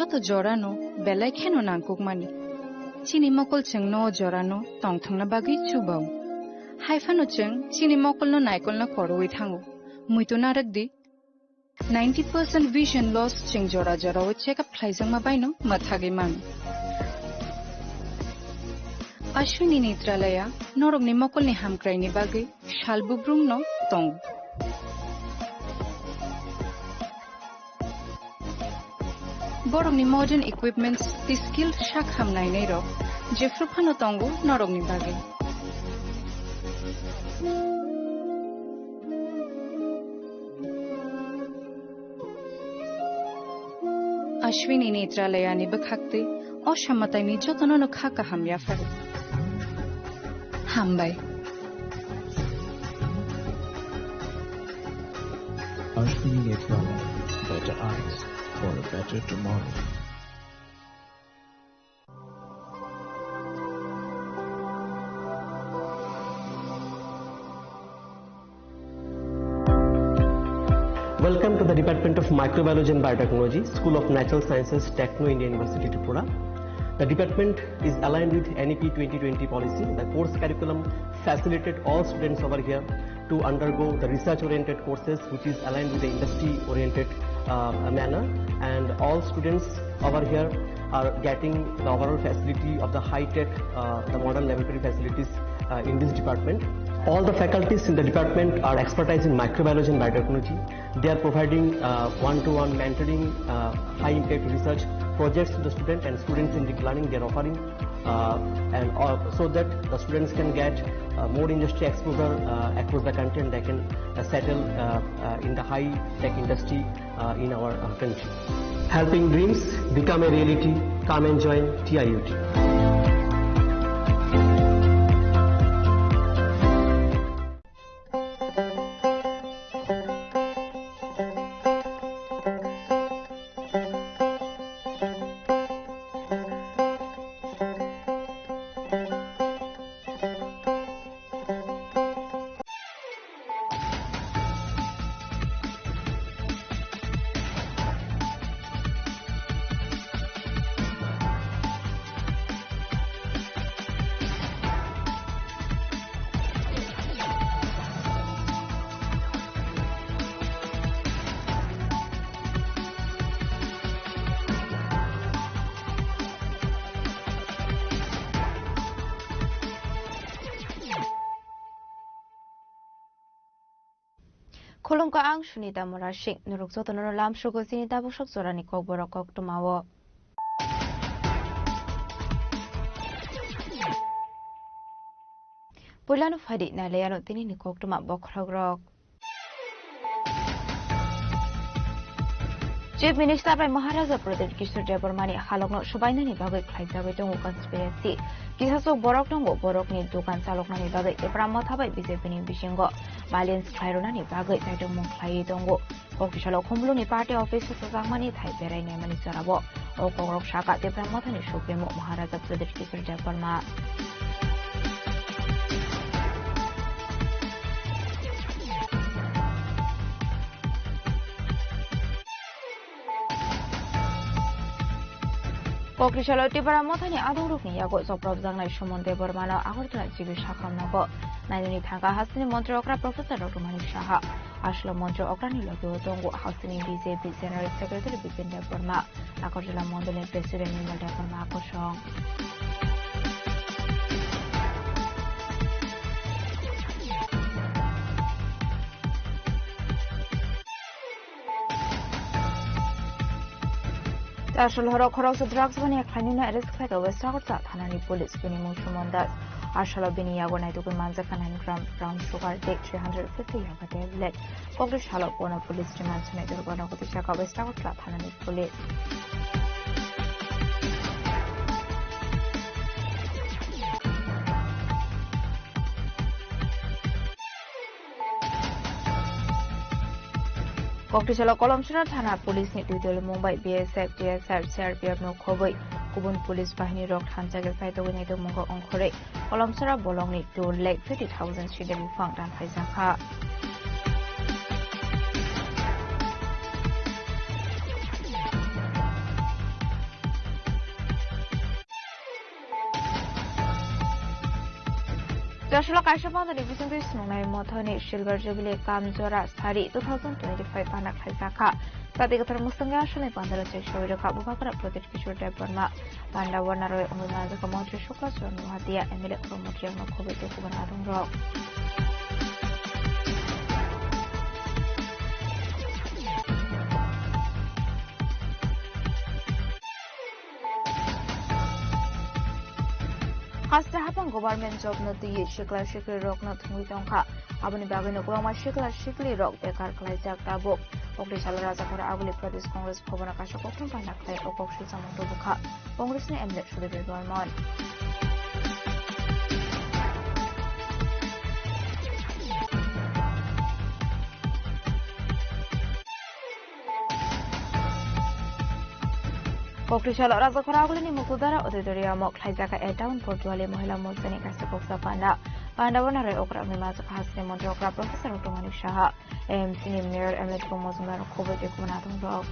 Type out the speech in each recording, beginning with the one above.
joto jorano belai kheno nangkukmani chini mokol cheng no jorano tongthangna bagi chubau haifano cheng chini mokol no naikol na koroi thango muito narakdi 90% vision loss cheng jora jora check up khlaijang ma baino mathagi mang Ashwini Netralaya norok ni mokol ni hamkrai ni bagi shalbubrung no tong Borok ni modern equipments the skill shak hamnai nei ro jefru phano tongu norok ni bagi Ashwini Netralaya ni bakhakte অসামাতাই নি যতন খাকা হাময়া ফারে হামবাই Ashwini Netralaya, better eyes for a better tomorrow. Welcome to the Department of Microbiology and Biotechnology, School of Natural Sciences, Techno India University, Tripura. The department is aligned with NEP 2020 policy. The course curriculum facilitated all students over here to undergo the research-oriented courses, which is aligned with the industry-oriented manner. And all students over here are getting the overall facility of the high-tech, the modern laboratory facilities in this department. All the faculties in the department are expertise in microbiology and biotechnology. They are providing one-to-one mentoring, high-impact research projects to the student and student-centric learning they are offering, and so that the students can get more industry exposure across the country and they can settle in the high-tech industry in our country. Helping dreams become a reality. Come and join TIUT. Kolong ka ang sunita morashik nuruk so tono lam shugo sinita bushok zorani kok borok kok tumawo Pulano fadi na leyano tini ni kok tuma bokragrok Chief Minister by Maharaja Pradesh Kishore Devarmani halokno subainani bagai khlaijagoi tongo conspiracy kisasok borok tongo borok ni dukan saloknani bagai eprama thabai BJP ni bisingo balance khairona ni bagai taitong mong khlai tongo kokishalo khomlu ni party office sajangmani thai berai ne mani sarabo o kogrok shaka eprama thani supremo Maharaja Pradesh Kishore Devarma Kokrisalo Tipara Mothani Adurukni Yago Soprobzang Shumonde Bormano Agortana Jibi Shakam Nago Naini Tanga Hasini Montro Okra Professor Dr. Manik Shaha Ashlo Montro Okrani Logo Tongo Hasini BJP General Secretary Bipin Deborma Akorjala Mondole President Nimal Deborma Akoshong Ashol Horo Cross drugs when a canina risk like a West South Hanani police winning Mushumondas. Ashalo Bini Yagonai to Manzakan and brown sugar take 350 Yaga tablet. Congress Shallow Bono police demands to make the Bono of the Shaka West South Hanani police. Kokrisalo Kolomsura Thana police need to tell Mumbai BSF, DSR, CRPF no Koboi, Kubun police Bahini Rock Hansaga Saito Winneto Mungo Onkore, Kolomsura Bolong need to leg 50,000 she will be found on Haizaka. Joshua Kaishapanda Division to Snowman Motoni, Silver Jubilee, Kamjora, Sari, 2025 Panak Haizaka, Tadikatar Mustanga, Shali Pandara, Show Kabaka, Project Kishore Burma, Panda Warnaro, Umazaka Montri Shukas, or Nuhatia, Emily Promotion of COVID to Kubanadon Rock. Hasta hapan government job no di shikla shikli rok no thungui tongkha aboni bagai no kroma shikla shikli rok bekar khlai jak tabok okri sala raja khora aguli pradesh congress bhavan akasha koktham panak khai okok shilsamong tobukha congress ni emle sudeber barman Kokrishala raja khora aguli ni mukudara odidoriya mok khlaijaka a town portuale mohila mojani kasa koksa panda pandavana re okra mimaz khasne montre okra professor otomani shaha AMC ni mayor emlet ko mozumar khobe te kunatung ro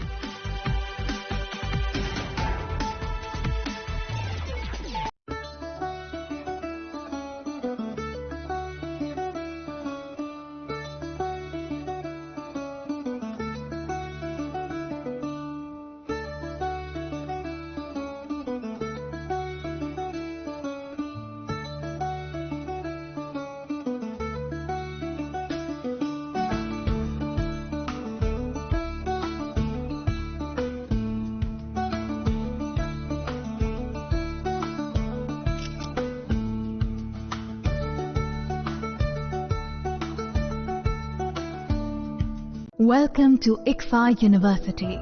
Welcome to ICFA University,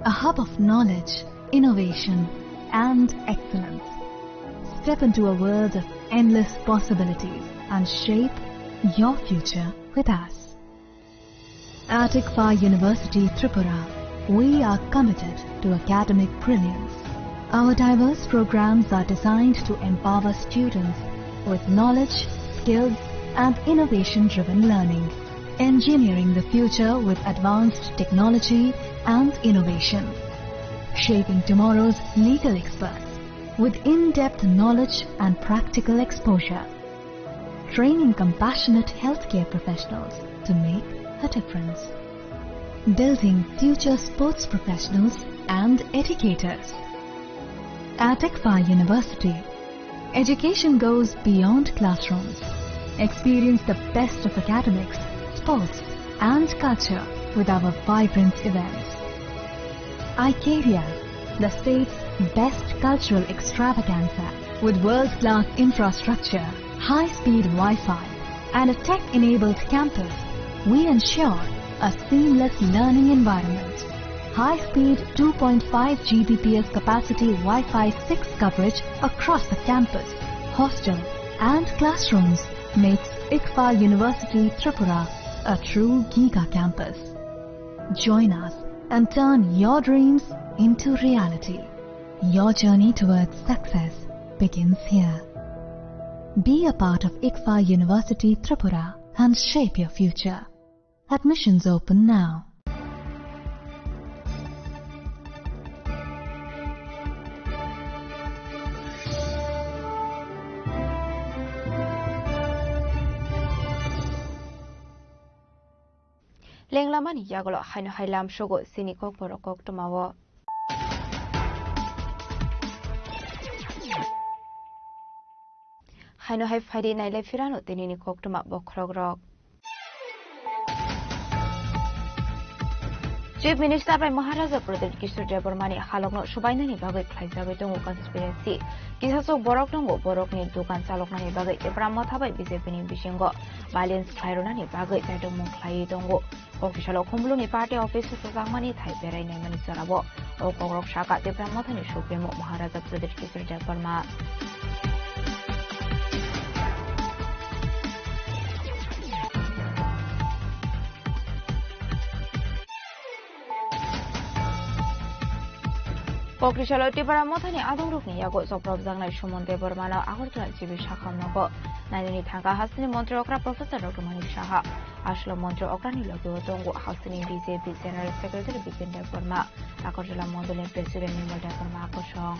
a hub of knowledge, innovation, and excellence. Step into a world of endless possibilities and shape your future with us. At ICFA University, Tripura, we are committed to academic brilliance. Our diverse programs are designed to empower students with knowledge, skills, and innovation-driven learning. Engineering the future with advanced technology and innovation. Shaping tomorrow's legal experts with in-depth knowledge and practical exposure. Training compassionate healthcare professionals to make a difference. Building future sports professionals and educators. At ICFA University, education goes beyond classrooms. Experience the best of academics, sports and culture with our vibrant events. ICARIA, the state's best cultural extravaganza with world-class infrastructure, high-speed Wi-Fi and a tech-enabled campus, we ensure a seamless learning environment. High-speed 2.5 Gbps capacity Wi-Fi 6 coverage across the campus, hostel and classrooms makes ICFA University Tripura a true Giga campus. Join us and turn your dreams into reality. Your journey towards success begins here. Be a part of ICFA University Tripura and shape your future. Admissions open now. Lenglamani yagolo haino hailam shogo sinikok borokok tomawo. Haino hai faidi naile firano tinini kok toma bokrogrok. Chief Minister by Maharaja Pradesh Kishore Debarmani halokno subainani bagai khlaijabai tongo conspiracy. Kisasok borok tongo borokni dukan saloknani bagai epramo thabai BJP ni bisingo violence khlairunani bagai taitong mong khlai tongo. Okisalo khumluni party office sojangmani thai berai naimani sarabo. Okogrok shaka epramo thani supremo Maharaja Pradesh Kishore Debarma. Pokrisalo Tipara Mothani Adorukni Yago Soprov Zangnai Shumon Debormana Agortla Chibi Shakam Nogo Naini Tanga Hasini Montre Okra Professor Dr. Mani Shaha Ashlo Montre Okrani Logo Tongo Hasini BJP General Secretary Bipin Deborma Akorjala Mondolin President Nimal Deborma Akoshong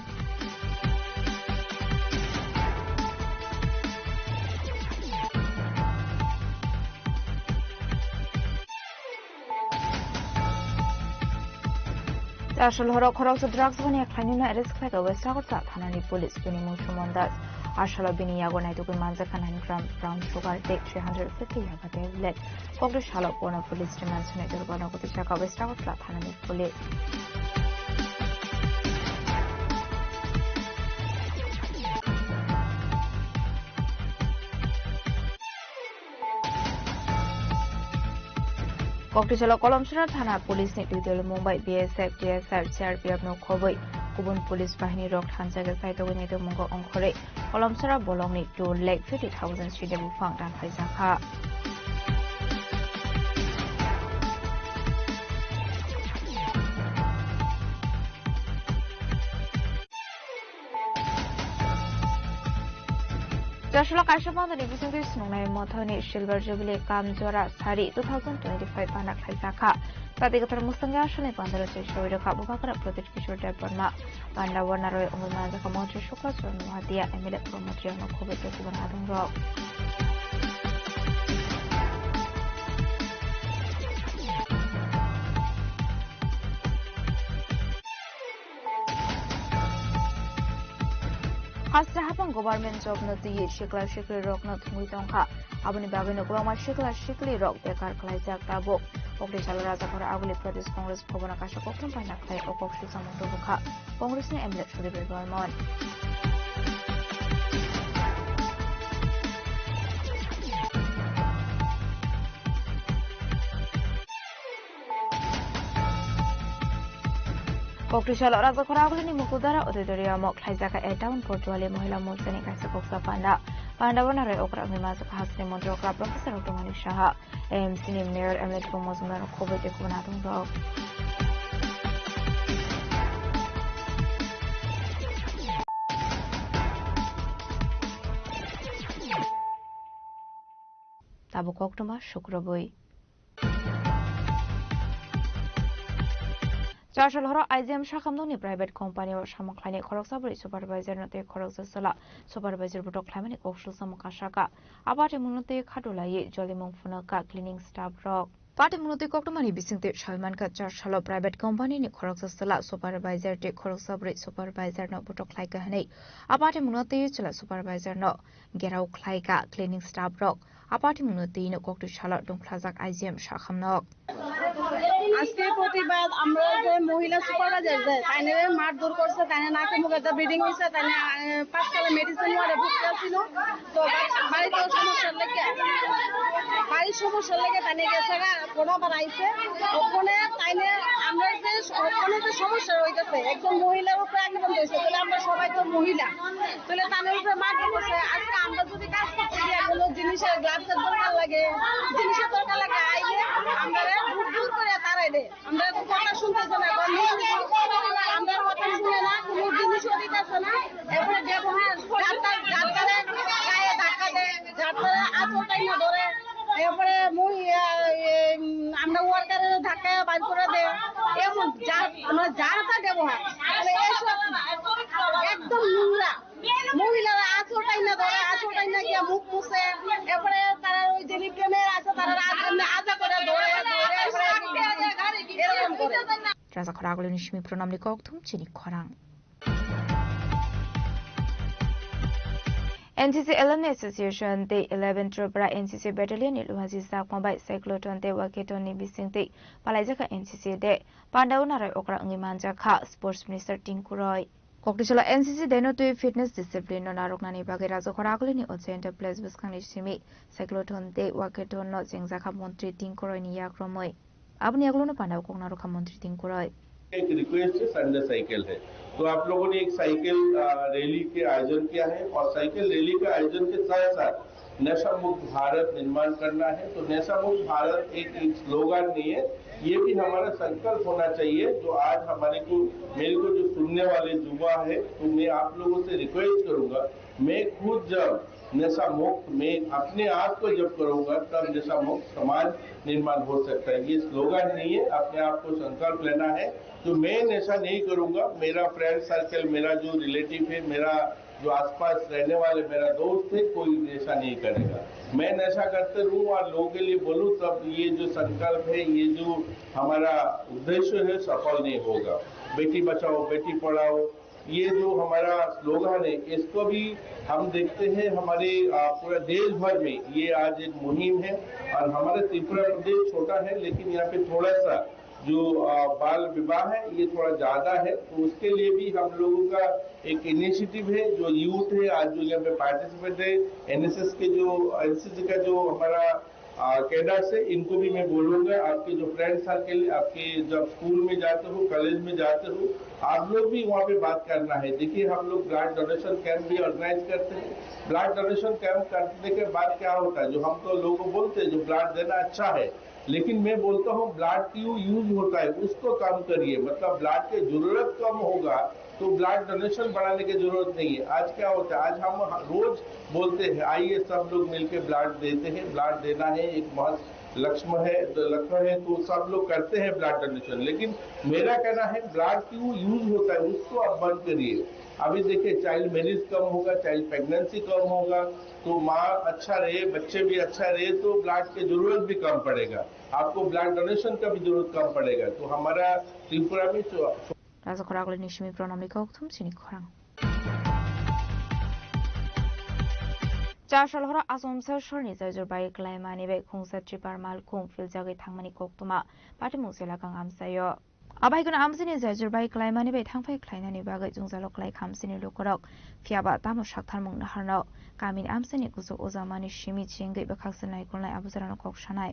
Ashal horo khorok sa drugs bani akhlani na arrest khlai ka West Agortla thanani police bini Mushumon Das Ashal bini yago nai tukui manza ka 9 gram brown sugar take 350 yaga tablet kokdo shalo pona police demand sunai durgana koti chaka West Agortla thanani police Koktisalo Kolomsura Thana Police ni Tudel Mumbai BSF DSR CRPF no khoboi kubun police bahini rok thanjaga saito ni to mungo ongkhore Kolomsura bolong ni 2,50,000 sidebu phang dan phaisakha Joshua Kashabanda ni bising tu sungai mothoni silver jubilee kamjora sari 2025 panak khaisakha tadi katar mustanga ashole 15 se shoira ka bubakara project kishore deparma panda warnaroi ongma ka montri shukla chon hatia emile promotri no khobete kuban adung ro Hasra hapang government job no ti shikla shikli rok no thmui tongkha abuni bagai no klama shikla shikli rok bekar khlai jak tabok okri chalra jakhora aguli pradesh congress bhavan akasha koktham paina khlai okok susamto bukha congress ni emlet shuri berman Kokrisal raja khoraguli ni mukudara odedoriya mok khlaijaka a town portuale mohila morsani kaisa koksa panda pandavana re okra mi mas khasne mantri okra professor Otomani Shaha AMC ni mayor emlet promozman khobete khona tung ro tabu koktoma shukraboi Joshua horo IGM shakamdoni private company o shamakhlani khoroksabri supervisor note khoroksasala supervisor butok khlaimani kokshul samakashaka abate munote khatulai jolimong funaka cleaning staff rok Pate munote koktomani bisingte Salman ka Joshua private company ni khoroksasala supervisor te khoroksabri supervisor no butok khlai ka hanei abate munote chala supervisor no gerau khlai ka cleaning staff rok abate munote no koktu shala dongkhlajak IGM shakamnok আজকে প্রতিবাদ আমরা যে মহিলা supervisor যে তাইনে মারধর করছে তাইনে নাকে মুখে একটা ব্লিডিং হইছে তাইনে পাঁচতলা মেডিসিন ওয়ার্ডে ভর্তি ছিল তো বাড়িতে সমস্যার লেগে তাইনে গেছে ফোন আবার আইছে ওখানে তাইনে আমরা যে ওখানে যে সমস্যা হইতেছে একজন মহিলার উপরে আক্রমণ হয়েছে তাহলে আমরা সবাই তো মহিলা তাহলে তাদের উপরে মারধর করছে আজকে আমরা যদি কাজ করতে গিয়ে কোনো জিনিসের গ্লাভসের দরকার লাগে আইলে আমরা দূর করে তারাইলে আমরা তো কথা শুনতেছে না আমরা কথা শুনে না কোনো জিনিসও দিতেছে না এরপরে ব্যবহার যাত্রারে গায়ে ধাক্কা দেয় যাত্রারে আঁচলটাই না ধরে এরপরে আমরা ওয়ার্কারের ধাক্কায় বাইর করে দেয় এমন আমরা যার তা ব্যবহার এসব একদম নোংরা মহিলারা আঁচলটাই না ধরে আঁচলটাই না গিয়ে মুখ মুছে এরপরে তারা ওই যে রিপ্রেমের আছে তারা আজা করে ধরে এরকম করে Raja khoraguli ni shimi pronamni kokthum chini khorang NCC Alumni Association the 11th Tripura NCC Battalion ni luhaji sak mobile cyclotron te waketon ni bisingte palaijaka NCC de pandawna rai okra ngi manja kha sports minister Tinkuroi Koktisala NCC deno to fitness discipline no narokna ni bage raja khoraguli ni ochenta place biskangni simi cyclotron te waketon no jengjakha montri Tinkuroi ni yakromoi अब ने अगलो पांडव को ना रखा मंत्री तिंकुराय एक request है Sunday cycle है तो आप लोगों ने एक साइकिल रैली के आयोजन किया है और साइकिल रैली के आयोजन के साथ साथ नशा मुक्त भारत निर्माण करना है तो नशा मुक्त भारत एक स्लोगन नहीं है ये भी हमारा संकल्प होना चाहिए जो आज मेरे को जो सुनने वाले युवा है तो मैं आप लोगों से रिक्वेस्ट करूंगा मैं खुद जब नशा मुक्त में अपने आप को जब करूंगा तब नशा मुक्त समाज निर्माण हो सकता है ये स्लोगन नहीं है अपने आप को संकल्प लेना है तो मैं नशा नहीं करूंगा मेरा फ्रेंड सर्कल मेरा जो रिलेटिव है मेरा जो आसपास रहने वाले मेरा दोस्त है कोई नशा नहीं करेगा मैं नशा करते रहूं और लोगों के लिए बोलूं तब ये जो संकल्प है ये जो हमारा उद्देश्य है सफल नहीं होगा बेटी बचाओ बेटी पढ़ाओ, ये जो हमारा स्लोगन है इसको भी हम देखते हैं हमारे पूरा देश भर में ये आज एक मुहिम है। और हमारा त्रिपुरा प्रदेश छोटा है लेकिन यहाँ पे थोड़ा सा जो बाल विवाह है ये थोड़ा ज्यादा है, तो उसके लिए भी हम लोगों का एक इनिशिएटिव है। जो यूथ है आज जो यहाँ पे पार्टिसिपेट है, एनसीसी का जो हमारा कैडर से, इनको भी मैं बोलूंगा आपके जो फ्रेंड सर्कल, आपके जब स्कूल में जाते हो कॉलेज में जाते हो, आप लोग भी वहाँ पे बात करना है। देखिए हम लोग ब्लड डोनेशन कैंप भी ऑर्गेनाइज करते हैं। ब्लड डोनेशन कैंप करने के बाद क्या होता है, जो हम तो लोगों को बोलते हैं जो ब्लड देना अच्छा है, लेकिन मैं बोलता हूँ ब्लड क्यों यूज होता है उसको कम करिए। मतलब ब्लड की जरूरत कम होगा तो ब्लड डोनेशन बढ़ाने की जरूरत नहीं है। आज क्या होता है, आज हम रोज बोलते हैं आइए सब लोग मिलकर ब्लड देते हैं, ब्लड देना है एक बहुत लक्ष्य है, तो सब लोग करते हैं ब्लड डोनेशन। लेकिन मेरा कहना है ब्लड क्यों यूज होता है उसको आप बंद करिए। अभी देखिए चाइल्ड मैरिज कम होगा, चाइल्ड प्रेगनेंसी कम होगा, तो माँ अच्छा रहे, बच्चे भी अच्छा रहे, तो ब्लड की जरूरत भी कम पड़ेगा, आपको ब्लड डोनेशन का भी जरूरत कम पड़ेगा। तो हमारा त्रिपुरा में राजखरागले निशिमी प्रणामिका उक्तम सिनी खरां चारशालहरा आसम सरनि जायजुरबाई क्लाइमानि बे खुंसा ट्रिपार माल खुं फिलजागै थांमानि कक्तमा पार्टी मुसेला गां आमसायो आबाइगोना आमसिनि जायजुरबाई क्लाइमानि बे थांफाय क्लाइनानि बागै जुंजालो क्लाइ खामसिनि लुकरक फियाबा तामो साक्थार मुंना हारनाव गामिनि आमसिनि गुजो ओजामानि शिमि चिंगै बखाक्सनाय गलनाय आबुजारानो कक्सानाय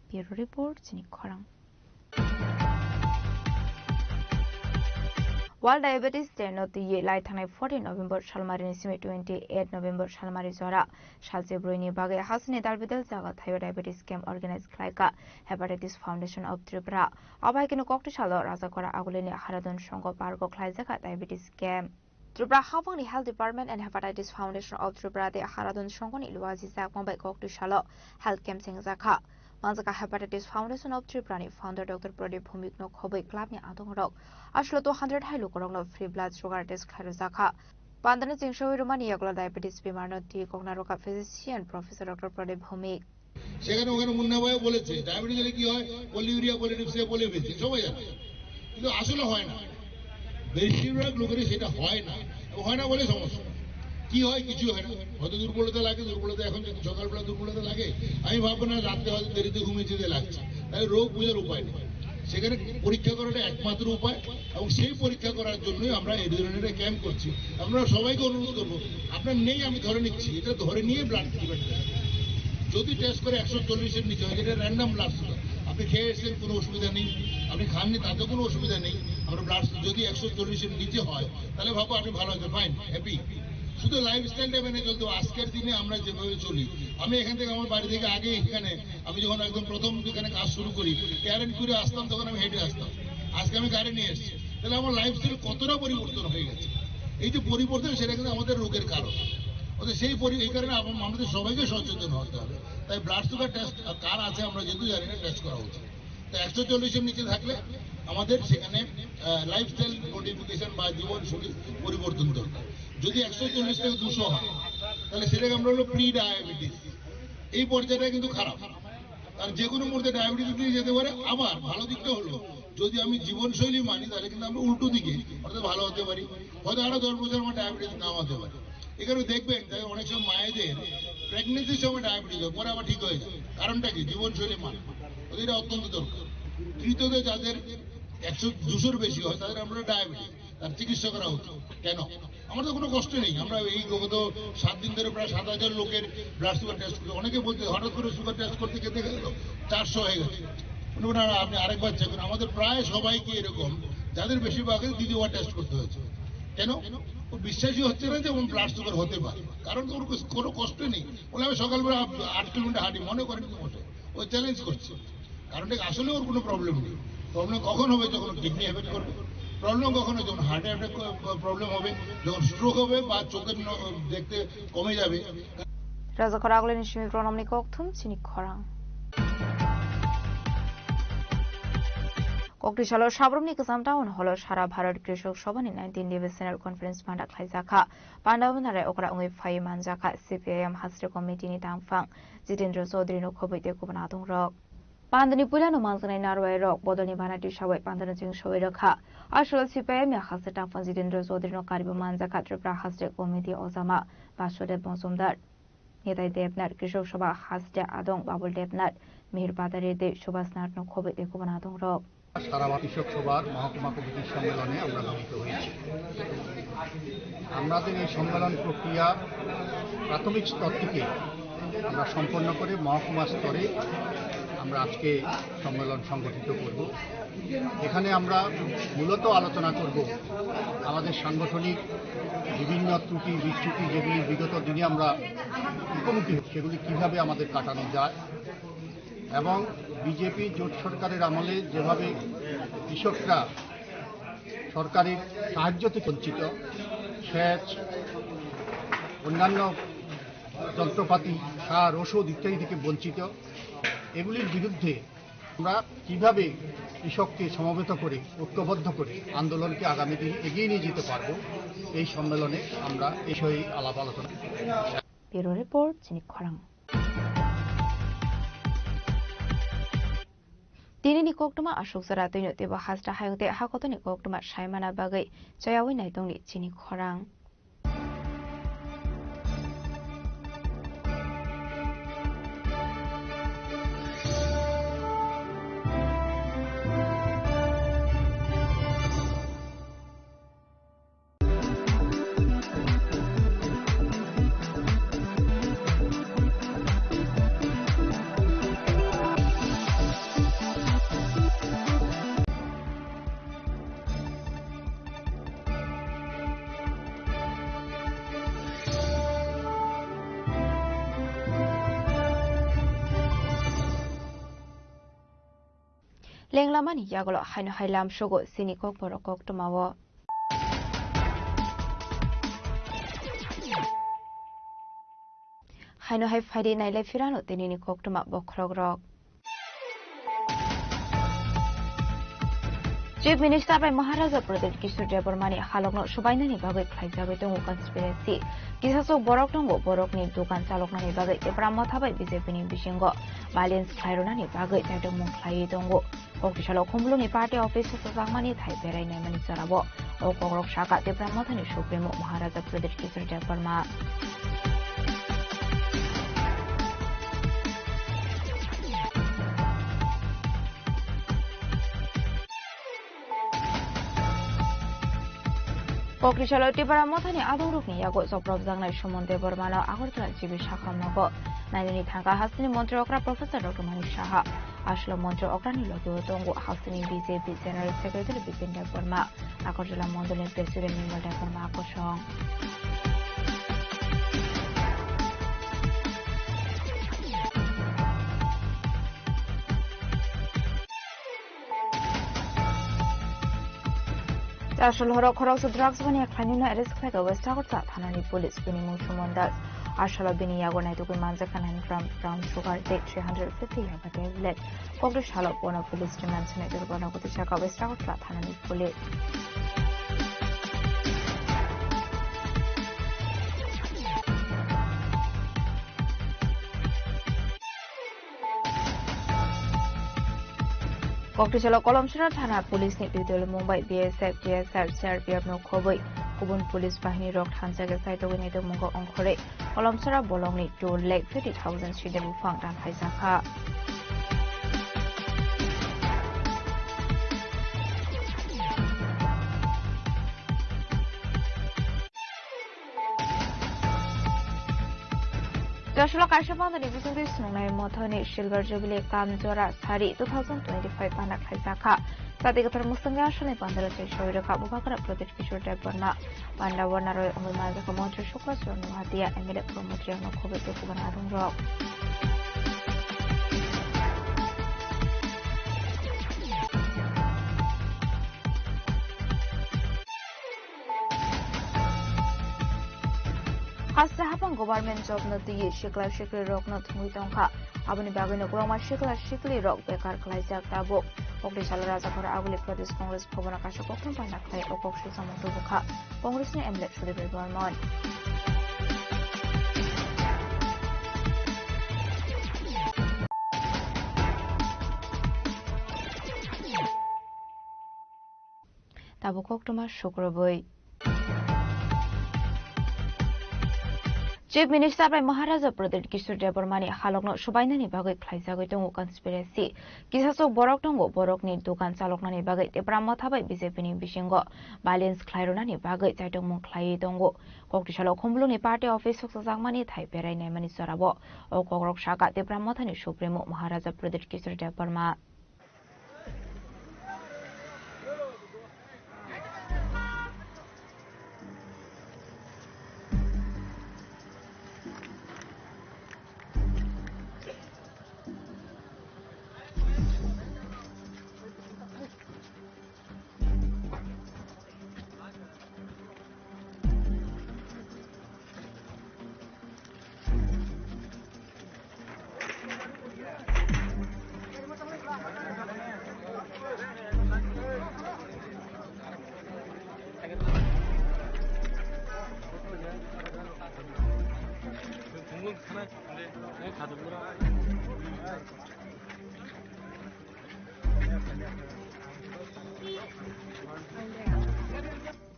Bureau Report sini korang. World Diabetes Day no the lai thanai 14 November Shalmari ni simi 28 November Shalmari zora shalje broini bagai hasni dalbidal jaga thayo diabetes camp organize khlaika Hepatitis Foundation of Tripura abai kino kokti shalo raja kora aguleni haradon songo pargo khlaijaka diabetes camp Tripura Habangni Health Department and Hepatitis Foundation of Tripura de haradon songoni luaji zakmong bai kokti shalo health camp sing zakha Manzaka Hepatitis Foundation of Tripura ni founder Dr. Pradip Bhumik no khobai club ni adong rok ashlo 200 hailu korong no free blood sugar test khairu zakha pandana jingshoi rumani yagla diabetes bimar no ti kogna roka physician Professor Dr. Pradip Bhumik সেখানে ওখানে মুন্না ভাই বলেছে diabetes হলে কি হয় polyuria পলিটিপসে বলে ফেলছে সবাই জানে কিন্তু আসলে হয় না বেশিরভাগ লোকেরই সেটা হয় না বলে সমস্যা কি হয় কিছু হয় না হয়তো দুর্বলতা লাগে দুর্বলতা এখন যদি সকালবেলা দুর্বলতা লাগে আমি ভাববো না রাতে হয়তো দেরিতে ঘুমিয়ে যেতে লাগছে তাহলে রোগ বোঝার উপায় নেই সেখানে পরীক্ষা করাটা একমাত্র উপায় এবং সেই পরীক্ষা করার জন্যই আমরা এই ধরনের ক্যাম্প করছি আমরা সবাইকে অনুরোধ করবো আপনার নেই আমি ধরে নিচ্ছি এটা ধরে নিয়ে ব্লাড ট্রিটমেন্ট যদি টেস্ট করে 140-এর নিচে হয় এটা র্যান্ডম ব্লাড সুগার আপনি খেয়ে এসেছেন কোনো অসুবিধা নেই আপনি খাননি তাতে কোনো অসুবিধা নেই আমরা ব্লাড যদি 140-এর নিচে হয় তাহলে ভাবো আপনি ভালো আছে ফাইন হ্যাপি শুধু লাইফস্টাইলটা মেনে চলতে আজকের দিনে আমরা যেভাবে চলি আমি এখান থেকে আমার বাড়ি থেকে আগে এখানে আমি যখন একদম প্রথম এখানে কাজ শুরু করি ক্যারেন করে আসতাম তখন আমি হেঁটে আসতাম আজকে আমি গাড়ি নিয়ে এসেছি তাহলে আমার লাইফস্টাইল কতটা পরিবর্তন হয়ে গেছে এই যে পরিবর্তন সেটা কিন্তু আমাদের রোগের কারণ সেই এই কারণে আমাদের সবাইকে সচেতন হতে হবে তাই ব্লাড সুগার টেস্ট কার আছে আমরা যেহেতু জানি না টেস্ট করা উচিত তাই 140-এর নিচে থাকলে আমাদের সেখানে লাইফস্টাইল মডিফিকেশন বা জীবনশৈলী পরিবর্তন দরকার যদি 140 থেকে 200 হয় তাহলে সেটাকে আমরা হলো প্রি ডায়াবেটিস এই পর্যায়টা কিন্তু খারাপ আর যে কোনো মুহূর্তে ডায়াবেটিস দিয়ে যেতে পারে আবার ভালো দিকটা হলো যদি আমি জীবনশৈলী মানি তাহলে কিন্তু আমরা উল্টো দিকে অর্থাৎ ভালো হতে পারি হয়তো আরো 10 বছর আমার ডায়াবেটিস নাও হতে পারে এখানে দেখবেন অনেক সময় মায়েদের প্রেগনেন্সির সময় ডায়াবেটিস হয় পরে আবার ঠিক হয়ে যায় কারণটা কি জীবনশৈলী মান এটা অত্যন্ত দরকার তৃতীয়তে যাদের 100-200-এর বেশি হয় তাদের আমরা ডায়াবেটিস তার চিকিৎসা করা হতো কেন আমাদের কোনো কষ্ট নেই আমরা এই গত 7 দিন ধরে প্রায় 7,000 লোকের ব্লাড সুগার টেস্ট করি অনেকে বলতে হঠাৎ করে সুগার টেস্ট করতে গেলে 400 হয়ে গেছে আপনি আরেকবার চেক করুন আমাদের প্রায় সবাইকে এরকম যাদের বেশিরভাগের দ্বিতীয়বার টেস্ট করতে হয়েছে কেন ও বিশ্বাসই হচ্ছে না যে ব্লাড সুগার হতে পারে কারণ ওর কোনো কষ্ট নেই বলে আমি সকালবেলা 8 কিলোমিটার হাঁটি মনে করেন বসে ও চ্যালেঞ্জ করছে কারণটা আসলে ওর কোনো প্রবলেম নেই প্রবলেম কখন হবে যখন কিডনি এফেক্ট করবে প্রবলেম কখন হবে যখন হার্টে অ্যাটাক প্রবলেম হবে যখন স্ট্রোক হবে বা চোখের দেখতে কমে যাবে রাজাখরাগলে নিশমি প্রণামনি কক্থুম চিনি খরাং কক্রিশালৰ সাবরমনি গোজাম টাউন হল সারা ভারত কৃষক সভানি 19 ডিভিশনাল কনফারেন্স ফান্ডা খাইজাখা পান্ডাবনারে ওকরা উঙে ফাই মানজাখা সিপিআইএম হাস্ত্র কমিটিনি তাংফাং জিতেন্দ্র চৌধুরী নখবৈতে কুবনা দংরক পান্ডানি পুলানো মানজানাই নারওয়াই রক বদলনি ভানাটি সাবাই পান্ডানো জিং সবাই রখা আসলে সিপিআইএম হাস্ত্র তাংফাং জিতেন্দ্র চৌধুরী নকারিব মানজাখা ত্রিপুরা হাস্ত্র কমিটি অজামা বাসুদেব মজুমদার নেতাই দেবনাথ কৃষক সভা হাস্তে আদং বাবুল দেবনাথ মিহির বাদারি দে সুভাষনাথ নখবৈতে কুবনা দংরক সারা কৃষক সভার মহকুমা কমিটির সম্মেলনে আমরা মিলিত হয়েছি। আমাদের এই সম্মেলন প্রক্রিয়া প্রাথমিক স্তর থেকে আমরা সম্পন্ন করে মহকুমা স্তরে আমরা আজকে সম্মেলন সংগঠিত করব। এখানে আমরা মূলত আলোচনা করব আমাদের সাংগঠনিক বিভিন্ন ত্রুটি বিচ্যুতি যেগুলি বিগত দিনে আমরা মুখোমুখি সেগুলি কীভাবে আমাদের কাটানো যায় এবং বিজেপি জোট সরকারের আমলে যেভাবে কৃষকরা সরকারের সাহায্য থেকে বঞ্চিত, সেচ, অন্যান্য যন্ত্রপাতি, সার, ওষুধ ইত্যাদি থেকে বঞ্চিত, এগুলির বিরুদ্ধে আমরা কীভাবে কৃষককে সমবেত করে ঐক্যবদ্ধ করে আন্দোলনকে আগামী দিনে এগিয়ে নিয়ে যেতে পারব, এই সম্মেলনে আমরা এই বিষয়ে আলাপ আলোচনা। ব্যুরো রিপোর্ট চিনি খরাং Dinini koktuma ashok zara tino tiba hasta hayute hakotoni koktuma shaimana bagai chayawi naitongni chini khorang Lenglamani yagolo haino hailam shogo sinikok borokok tumawo haino hai faidi nailai firano tinini kok tuma bokrogrok Chief Minister by Maharaja Pradesh Kishore Debormani halokno subainani bagai khlaijabai tongo conspiracy kisasok borok tongo borokni dukan chaloknani bagai epramo thabai BJP ni bisingo violence khlaironani bagai taito mung khlai tongo Kokishalo Kumbluni Party Office Sasangmani Thai Berai Naimani Sarabo O Kogrok Shaka Debramo Thani Supremo Maharaja Pradesh Kishore Deborma Kokishalo Deborma Thani Adorukni Yago Soprov Zangnai Shumon Debormano Agortala Jibi Shakhamnago Naini Thanga Hasini Montreal Professor Dr. Manish Shaha Ashlo Montreal Okrani Logo Tongo Hasini BJP General Secretary Bipin Deborma Agortala Mondolin President Nimal Deborma Akoshong Ashol Horo Koros drugs when a canina risk like a West Agota Hanani police winning Mushumondas Ashalo Bini Yagonai to Manzakan and brown sugar take 350 Yaga tablet. Kogre Shalop one of police to mention it to the Shaka West Agota Hanani police. Kokishalo Kolomshara Thana Police Nipidol Mumbai BSF DSR CRPF no Koboi Kubun Police Bahini Rock Hansaga Saito Winito Mungo Onkore Kolomshara Bolongni to Lake 50,000 Shidabu Fang Dan Haisaka Joshua Kashapan the division is Nunai Mothoni Silver Jubilee Kamjora Sari 2025 Panak Haisaka Sadikatar Musanga Shani Pandara Shoyra Kabaka Project Kishore Deborna Panda Warnaro Umazaka Komotra Shukras or Nuhatia and Millet Promotriano Kobe to Kubanadum Rock. Hasta Habang government job na tiyi shikla shikli rok na thungui tongkha. Aboni bagui no kroma shikla shikli rok bekar khlaijak tabuk. Okti sala raja khora aguli Pradesh Congress bhavana kasha koktham panda khlai okok susamong tubukha. Congress ni MLA Sudhir Barman. Tabukok tuma Shukraboi. Chief Minister by Maharaja Pradesh Kishore Debarmani halokno subainani bagai khlaijagoi tongo conspiracy kisasok borok tongo borokni dukan chaloknani bagai teprama thabai BJP ni bisingo violence khlaironani bagai chaitongmung khlai tongo koktisalo khomluni party office soksajangmani thai perai naimani sorabo o kogrok saka teprama thani supremo Maharaja Pradesh Kishore Debarma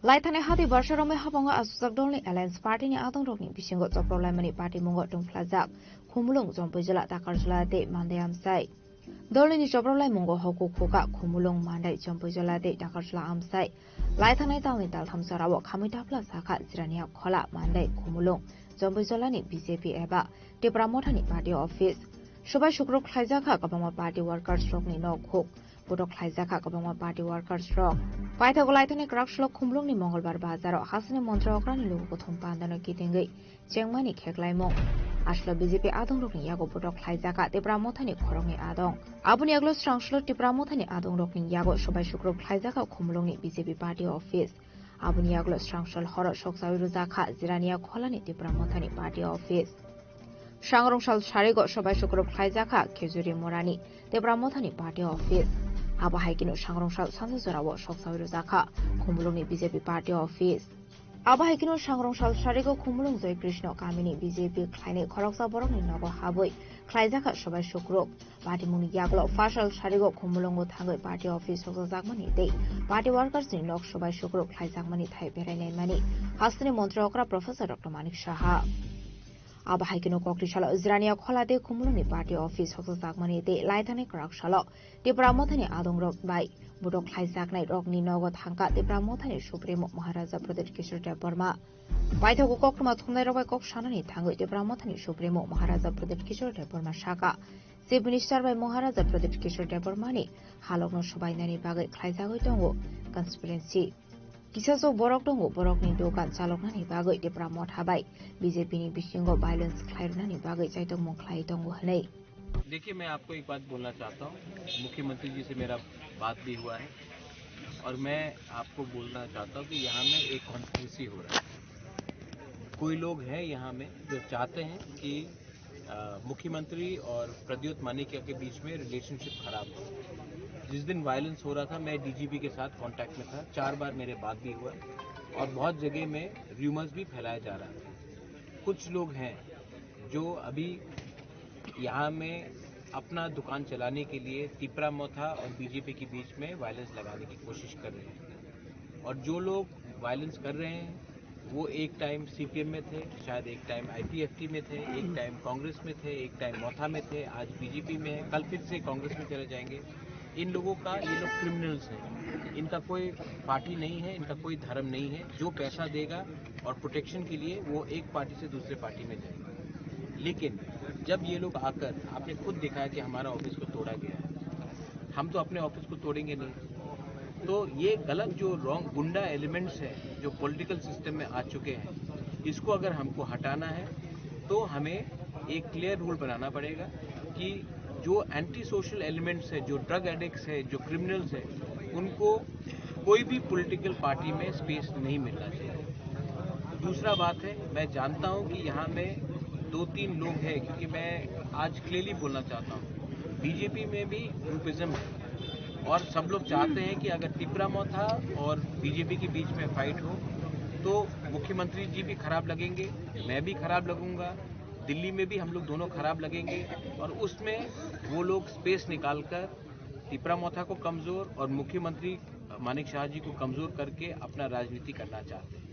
Laithane hati barsharome habango asujak dolni Alliance Party ni adong rokni bisingo choprolaimani party mungo tungplajak khumulung jompojala takarjala de mandayam sai dolni choprolai mungo hoku khuka khumulung mandai jompojala de takarjala amsai laithane tawni talthamsarabo khamitapla sakha jirania khola mandai khumulung jompojala ni BJP eba tepramothani party office Shobai Shukrok khlaijaka kabama party workers rokni nokhuk Budok khlaijaka kabama party workers rok Paithago laithane krakslok khumlungni Mongolbar bazaro hasini montra okrani lugu thumpandano kitingai chengmani kheklaimong aslo BJP adong rokni yago budok khlaijaka tepramothani khorongni adong abuni aglo strangslo tepramothani adong rokni yago Shobai Shukrok khlaijaka khumlungni BJP party office abuni aglo strangsol horo soksawi rujaka jirania kholani tepramothani party office Shangrongshal Sharigo Shobai Shukrok khlaijaka Khejuri Morani tepramothani party office Aba haikino Shangrongshal Sanjarawo Shoksawiru Zakha Khumulungni BJP party office Aba haikino Shangrongshal Sharigo Khumulung Joy Krishna Kamini BJP khlaine khoroksa borokni nogo haboi khlaijaka Shobai Shukrok party muni yaglo Fashal Sharigo Khumulungo thangai party office soksakmani dei party workers ni nok Shobai Shukrok khlaijakmani thai berainai mani hasni montra okra Professor Dr Manik Saha Aba haikino koktisalo Izrania kholade khumulungni party office soksakmani dei laithane kraksalo tepramothani adong rok bai budok khlaijaknai rokni nogo thangka tepramothani supremo Maharaja Pradesh Kishore Debarma Paithago kokma thumnai robai kok sanani thangoi tepramothani supremo Maharaja Pradesh Kishore Debarma Shaka Chief Minister by Maharaja Pradesh Kishore Debarmani halokno subainani bagai khlaijagoi tongo conspiracy Kisasok borok tongo borokni dokan chaloknani bagai tepramot habai BJP ni bisingo violence khlairunani bagai chaitongmung khlai tongo hanei देखिए मैं आपको एक बात बोलना चाहता हूँ मुख्यमंत्री जी से मेरा बात भी हुआ है और मैं आपको बोलना चाहता हूँ कि यहाँ में एक कॉन्स्पिरेसी हो रहा है कोई लोग हैं यहाँ में जो चाहते हैं कि मुख्यमंत्री और प्रद्युत मानिकिया के बीच में रिलेशनशिप खराब हो जिस दिन वायलेंस हो रहा था मैं डीजीपी के साथ कांटेक्ट में था 4 बार मेरे बात भी हुआ और बहुत जगह में र्यूमर्स भी फैलाया जा रहा था कुछ लोग हैं जो अभी यहाँ में अपना दुकान चलाने के लिए तिपरा मोथा और बीजेपी के बीच में वायलेंस लगाने की कोशिश कर रहे हैं और जो लोग वायलेंस कर रहे हैं वो एक टाइम सीपीएम में थे शायद एक टाइम आईपीएफटी में थे एक टाइम कांग्रेस में थे एक टाइम मोथा में थे आज बीजेपी में है कल फिर से कांग्रेस में चले जाएंगे इन लोगों का ये लोग क्रिमिनल्स हैं इनका कोई पार्टी नहीं है इनका कोई धर्म नहीं है जो पैसा देगा और प्रोटेक्शन के लिए वो एक पार्टी से दूसरे पार्टी में जाएगा लेकिन जब ये लोग आकर आपने खुद देखा है कि हमारा ऑफिस को तोड़ा गया है हम तो अपने ऑफिस को तोड़ेंगे नहीं तो ये गलत जो रॉन्ग गुंडा एलिमेंट्स हैं जो पॉलिटिकल सिस्टम में आ चुके हैं इसको अगर हमको हटाना है तो हमें एक क्लियर रूल बनाना पड़ेगा कि जो एंटी सोशल एलिमेंट्स है जो ड्रग एडिक्ट्स है जो क्रिमिनल्स है उनको कोई भी पॉलिटिकल पार्टी में स्पेस नहीं मिलना चाहिए दूसरा बात है, मैं जानता हूं कि यहाँ में 2-3 लोग हैं, क्योंकि मैं आज क्लियरली बोलना चाहता हूं, बीजेपी में भी ग्रुपिज्म है और सब लोग चाहते हैं कि अगर तिपरामोथा और बीजेपी के बीच में फाइट हो तो मुख्यमंत्री जी भी खराब लगेंगे, मैं भी खराब लगूंगा, दिल्ली में भी हम लोग दोनों खराब लगेंगे और उसमें वो लोग स्पेस निकालकर तिपरामोथा को कमजोर और मुख्यमंत्री मानिक शाह जी को कमजोर करके अपना राजनीति करना चाहते हैं।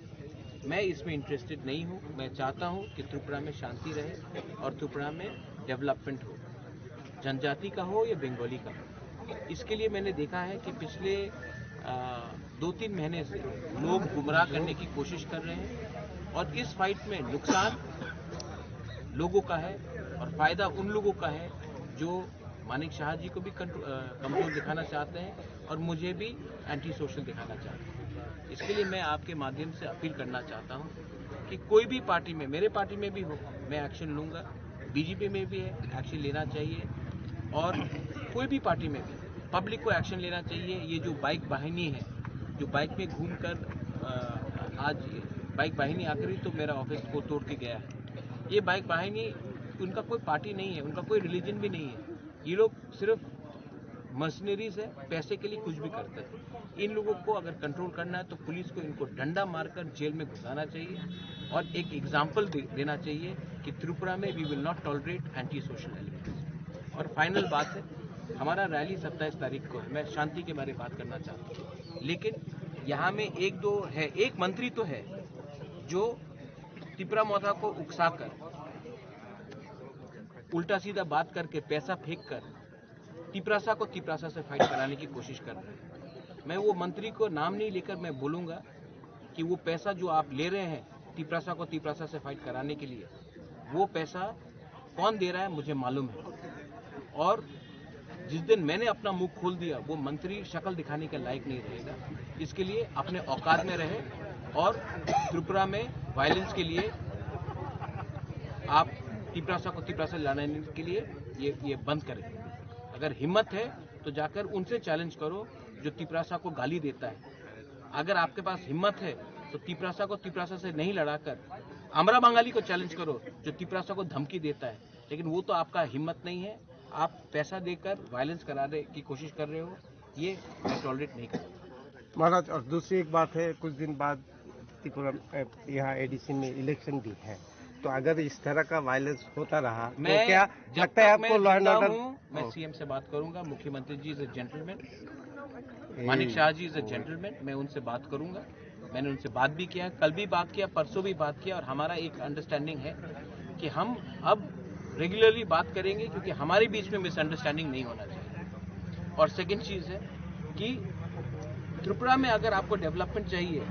मैं इसमें इंटरेस्टेड नहीं हूं। मैं चाहता हूं कि त्रिपुरा में शांति रहे और त्रिपुरा में डेवलपमेंट हो, जनजाति का हो या बंगाली का हो। इसके लिए मैंने देखा है कि पिछले 2-3 महीने से लोग गुमराह करने की कोशिश कर रहे हैं और इस फाइट में नुकसान लोगों का है और फायदा उन लोगों का है जो मानिक शाह जी को भी कमजोर दिखाना चाहते हैं और मुझे भी एंटी सोशल दिखाना चाहते हैं। इसके लिए मैं आपके माध्यम से अपील करना चाहता हूं कि कोई भी पार्टी में, मेरे पार्टी में भी हो, मैं एक्शन लूंगा, बीजेपी में भी है, एक्शन लेना चाहिए और कोई भी पार्टी में भी पब्लिक को एक्शन लेना चाहिए। ये जो बाइक वाहिनी है, जो बाइक में घूमकर आज बाइक वाहिनी आकर ही तो मेरा ऑफिस को तोड़ के गया है। ये बाइक वाहिनी, उनका कोई पार्टी नहीं है, उनका कोई रिलीजन भी नहीं है, ये लोग सिर्फ मर्सनरीज है, पैसे के लिए कुछ भी करते हैं। इन लोगों को अगर कंट्रोल करना है तो पुलिस को इनको डंडा मारकर जेल में घुसाना चाहिए और एक एग्जाम्पल देना चाहिए कि त्रिपुरा में we will not tolerate anti social elements. और फाइनल बात है, हमारा रैली 27 तारीख को है। मैं शांति के बारे में बात करना चाहता हूँ, लेकिन यहाँ में एक मंत्री तो है जो तिपरामोथा को उकसाकर उल्टा सीधा बात करके पैसा फेंक कर तिपरासा को तिपरासा से फाइट कराने की कोशिश कर रहे हैं। मैं वो मंत्री को नाम नहीं लेकर मैं बोलूंगा कि वो पैसा जो आप ले रहे हैं तिपरासा को तिपरासा से फाइट कराने के लिए, वो पैसा कौन दे रहा है मुझे मालूम है। और जिस दिन मैंने अपना मुंह खोल दिया वो मंत्री शक्ल दिखाने के लायक नहीं रहेगा। इसके लिए अपने औकात में रहे और त्रिपुरा में वायलेंस के लिए आप तिपरासा को तिपरासा लाने के लिए ये बंद करें। अगर हिम्मत है तो जाकर उनसे चैलेंज करो जो तिपरासा को गाली देता है। अगर आपके पास हिम्मत है तो तिपरासा को तिपरासा से नहीं लड़ाकर अमरा बंगाली को चैलेंज करो जो तिपरासा को धमकी देता है। लेकिन वो तो आपका हिम्मत नहीं है, आप पैसा देकर वायलेंस कराने की कोशिश कर रहे हो, ये मैं टॉलरेट नहीं करूँगा। महाराज, और दूसरी एक बात है, कुछ दिन बाद त्रिपुरा यहाँ एडीसी में इलेक्शन भी है, तो अगर इस तरह का वायलेंस होता रहा तो क्या लगता है आपको लॉ एंड ऑर्डर? मैं सीएम से बात करूंगा, मुख्यमंत्री जी is a gentleman, Manik Saha ji is a gentleman, मैं उनसे बात करूंगा। मैंने उनसे बात भी किया, कल भी बात किया, परसों भी बात किया और हमारा एक अंडरस्टैंडिंग है कि हम अब रेगुलरली बात करेंगे क्योंकि हमारे बीच में मिसअंडरस्टैंडिंग नहीं होना चाहिए। और सेकेंड चीज़ है कि त्रिपुरा में अगर आपको डेवलपमेंट चाहिए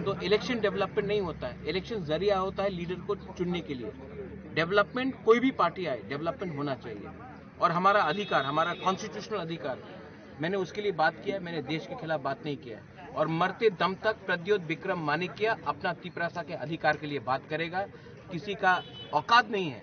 तो इलेक्शन डेवलपमेंट नहीं होता है, इलेक्शन जरिया होता है लीडर को चुनने के लिए। डेवलपमेंट कोई भी पार्टी आए, डेवलपमेंट होना चाहिए और हमारा अधिकार, हमारा कॉन्स्टिट्यूशनल अधिकार, मैंने उसके लिए बात किया, मैंने देश के खिलाफ बात नहीं किया। और मरते दम तक प्रद्योत विक्रम माणिक्य अपना तिपरासा के अधिकार के लिए बात करेगा। किसी का औकात नहीं है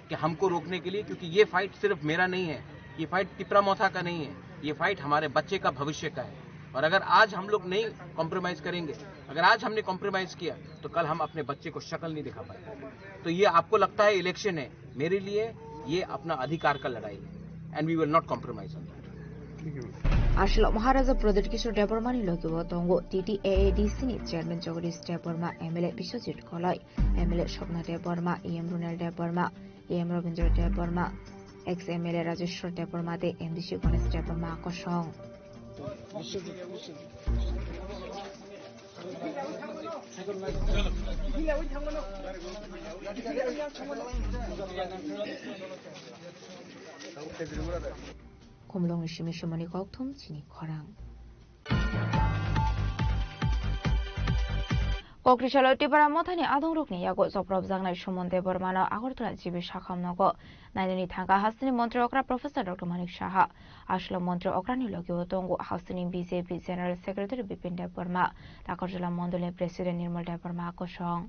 कि हमको रोकने के लिए, क्योंकि ये फाइट सिर्फ मेरा नहीं है, ये फाइट तिपरामोथा का नहीं है, ये फाइट हमारे बच्चे का भविष्य का है। और अगर आज हम लोग नहीं कॉम्प्रोमाइज करेंगे, अगर आज हमने कॉम्प्रोमाइज किया तो कल हम अपने बच्चे को शक्ल नहीं दिखा पाएंगे। तो ये आपको लगता है इलेक्शन है, मेरे लिए ये अपना अधिकार का लड़ाई है and we will not compromise on that. आशल महाराजा प्रदीप किशोर देबरमानी लगिब दंगो TTAADC नि chairman Jagdish Debbarma, MLA Biswajit Kalai, MLA Swapna Debbarma, EM Runel Debbarma, EM Rabindra Debbarma, ex MLA Rajeshwar Debbarma दे MDC गणेश देबरमा आकर्षण। 곰롱 시미시머니 걱통 지니 거랑 कक्रिसाल तिपरामोथानि आदंरुकनि यागो जब्रब जांनाय सोमोन्दै बर्मानो आगरतला जिबि साखामनगो नायनि थांगा हाउसनि मन्त्री अग्रा प्रोफेसर डॉक्टर मानिक शाह आशल मन्त्री अग्रानि लगियो दंगो हाउसनि बीजेपी जेनेरल सेक्रेटारि बिपिन देब बर्मा दाकरजिल्ला मण्डलनि प्रेसिडेन्ट निर्मल देब बर्मा आकर्षण।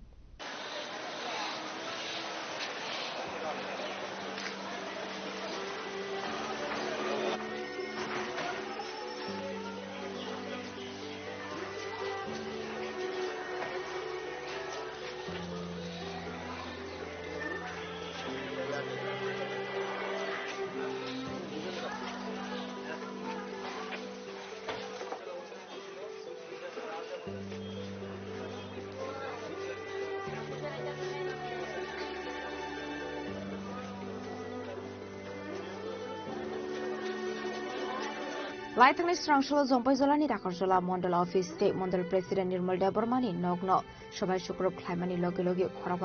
লাইথাংনি স্রাংশল জম্পাইজলানি দাকারজলা মন্ডল অফিস মন্ডল প্রেসিডেন্ট নির্মল দেববর্মানি নগ্ন সবাই শুক্রব খ্লাইমানি লগে লগে খরক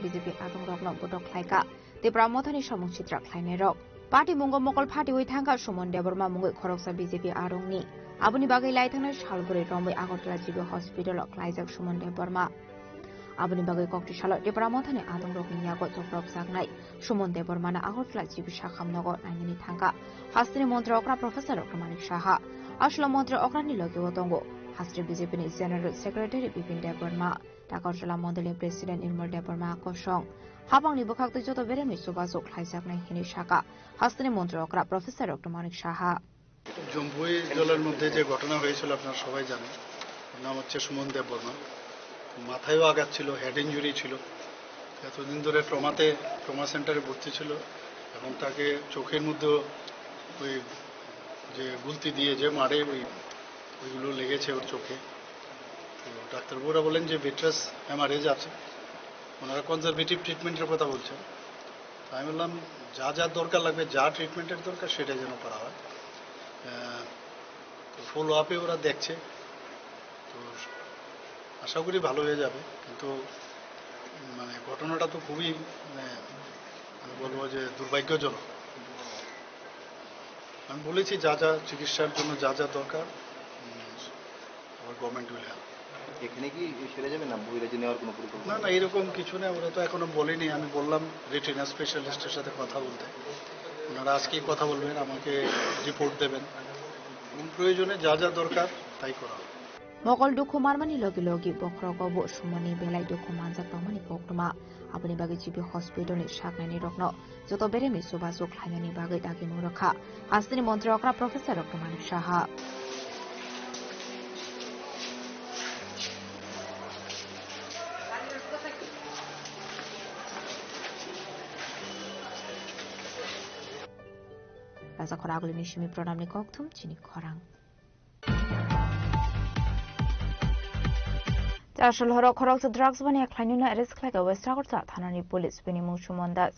বিজেপি আদং রগ্ন বটক খ্লাইকা তে ব্রাহ্মথানি সমুং চিত্রা খ্লাইনে রক পার্টি মুঙ্গ মকল ফাটি ওই থাঙ্কা সুমন দেববর্মা মুঙ্গই খরকসা বিজেপি আদংনি আবুনি বাগै লাইথাংনি শালগুড়ি রম্বই আগরতলা জিবি হসপিটাল ক্লাইজাক সুমন দেববর্মা আবুনি বাগै ককটিশাল তে ব্রাহ্মথানি আদং রকনি ইয়াগো চক্রব সাগনাই সুমন দেববর্মানা আগরতলা জিবি শাখামনগর নাইনি থাঙ্কা হাস্ত্রী মন্ত্রী অকরা প্রফেসর মানিক সাহা আসল মন্ত্রী অকরানি লগেও দঙ্গ হাস্ত্রী বিজেপিনি জেনারেল সেক্রেটারি বিপিন দেববর্মা দাকারজলা মন্ডলের প্রেসিডেন্ট নির্মল দেববর্মা আকর্ষণ হাবাংনি বখাক্ত যত বেরেমনি সুবাসক খ্লাইজাকনাই হিনি শাখা হাস্ত্রী মন্ত্রী অকরা প্রফেসর মানিক সাহা জম্বুই জলের মধ্যে যে ঘটনা হয়েছিল আপনারা সবাই জানেন নাম হচ্ছে সুমন দেববর্মা মাথায়ও আঘাত ছিল হেড ইঞ্জুরি ছিল এতদিন ধরে ট্রমা সেন্টারে ভর্তি ছিল এবং তাকে চোখের মধ্যে ওই যে গুলতি দিয়ে যে মারে ওইগুলো লেগেছে ওর চোখে তো ডাক্তারবাবুরা বলেন যে ভিট্রাস হ্যামারেজ আছে ওনারা কনজারভেটিভ ট্রিটমেন্টের কথা বলছেন আমি বললাম যা যা দরকার লাগবে যা ট্রিটমেন্টের দরকার সেটা যেন করা হয় তো ফলো আপে ওরা দেখছে তো আশা করি ভালো হয়ে যাবে কিন্তু মানে ঘটনাটা তো খুবই আমি বলবো যে দুর্ভাগ্যজনক আমি বলেছি যা যা চিকিৎসার জন্য যা যা দরকার আমার গভর্নমেন্ট উইল হেল্প এখানে কি সেরে যাবে না বহিরাজ্যে নেওয়ার কোনো পরিকল্পনা না এরকম কিছু না ওরা তো এখনো বলেনি আমি বললাম রেটিনা স্পেশালিস্টের সাথে কথা বলতে ওনারা আজকেই কথা বলবেন আমাকে রিপোর্ট দেবেন এবং প্রয়োজনে যা যা দরকার তাই করা হবে মকল দুঃখ মারমানি লগে লগে বক্রগব সুমনি বেলাই দুঃখ মানজাক রমানি বক্তমা আপনি বাগै জিবি হসপিটালনি শাকনানি রকন যত বেরেমি সুবাসক খ্লাইনানি বাগै দাগি মুরখা হাস্তিনি মন্ত্রী অকরা প্রফেসর মানিক সাহা রাজা খরাগুলি নিশিমি প্রণামনি ককথুম চিনি খরাং আসলহর খরকস ড্রাগস বানিয়া খ্লাইনুনা এরেস্ট খ্লাইকা ওয়েস্ট আগরতলা থানানি পুলিশ বিনিমু সুমন দাস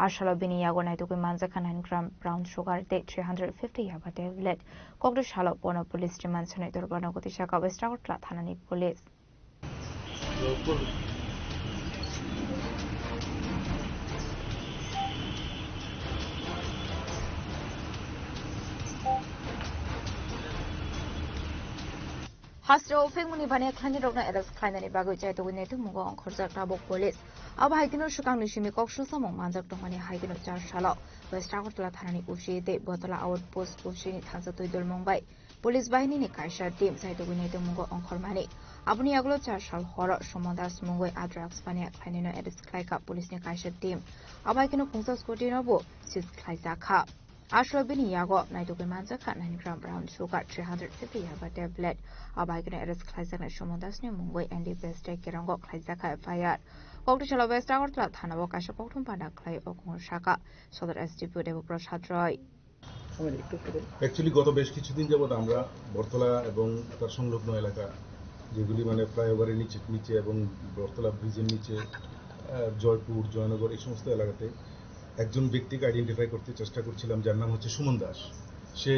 আরশাল বিনি ইয়াগো নাইতুকুই মানজাখা 9 গ্রাম ব্রাউন সুগার তে 350 ইয়াবা ট্যাবলেট ককটো শাল পন পুলিশ রিমান্ড ছনাই দরবানগতি শাখা ওয়েস্ট আগরতলা থানানি পুলিশ হাস্ত্র ফেংমুনি বানিয়া খ্লাইনি রকনা এরেস্ট খ্লাইনানি বাগৈ চাইতুকুই নেতু মুগো অংখরজাক টাবক পুলিশ আবা হাইকিনো সুকাং নিশিমি ককসু সামং মানজাক টমানি হাইকিনো 4 সাল ওয়েস্ট আগরতলা থানানি উশিতে বতলা আউটপোস্ট উশিনি থানসা তৈদল মুম্বাই পুলিশ বাহিনীনি কাইসার টিম চাইতুকুই নেতু মুগো অংখরমানি আপনি আগলো 4 সাল হর সুমন দাস মুগৈ আড্রাগস বানিয়া খ্লাইনিনো এরেস্ট খ্লাইকা পুলিশনি কাইসার টিম আবা হাইকিনো 50 কোটি নবো সিজ খ্লাইজাখা আসল বিনি ইয়াগো নাইতুকুই মানজাখা 9 gram brown sugar 350 yaba tablet আবাইকনো এরেস্ট খ্লাইজাকনা সুমন দাসনি মুম্বাই এনডিপিএস টেক কেরঙ্গ খ্লাইজাখা এফআইআর ককটিশাল ওয়েস্ট আগরতলা থানা বকাশা ককটুম পান্ডা খ্লাই অকুর শাখা সদর এসডিপিও দেবপ্রসাদ রয় অ্যাকচুয়ালি গত বেশ কিছুদিন যাবৎ আমরা বরতলা এবং তার সংলগ্ন এলাকা যেগুলি মানে ফ্লাইওভারের নিচে এবং বরতলা ব্রিজের নিচে জয়পুর জয়নগর এই সমস্ত এলাকাতে একজন ব্যক্তিকে আইডেন্টিফাই করতে চেষ্টা করছিলাম যার নাম হচ্ছে সুমন দাস সে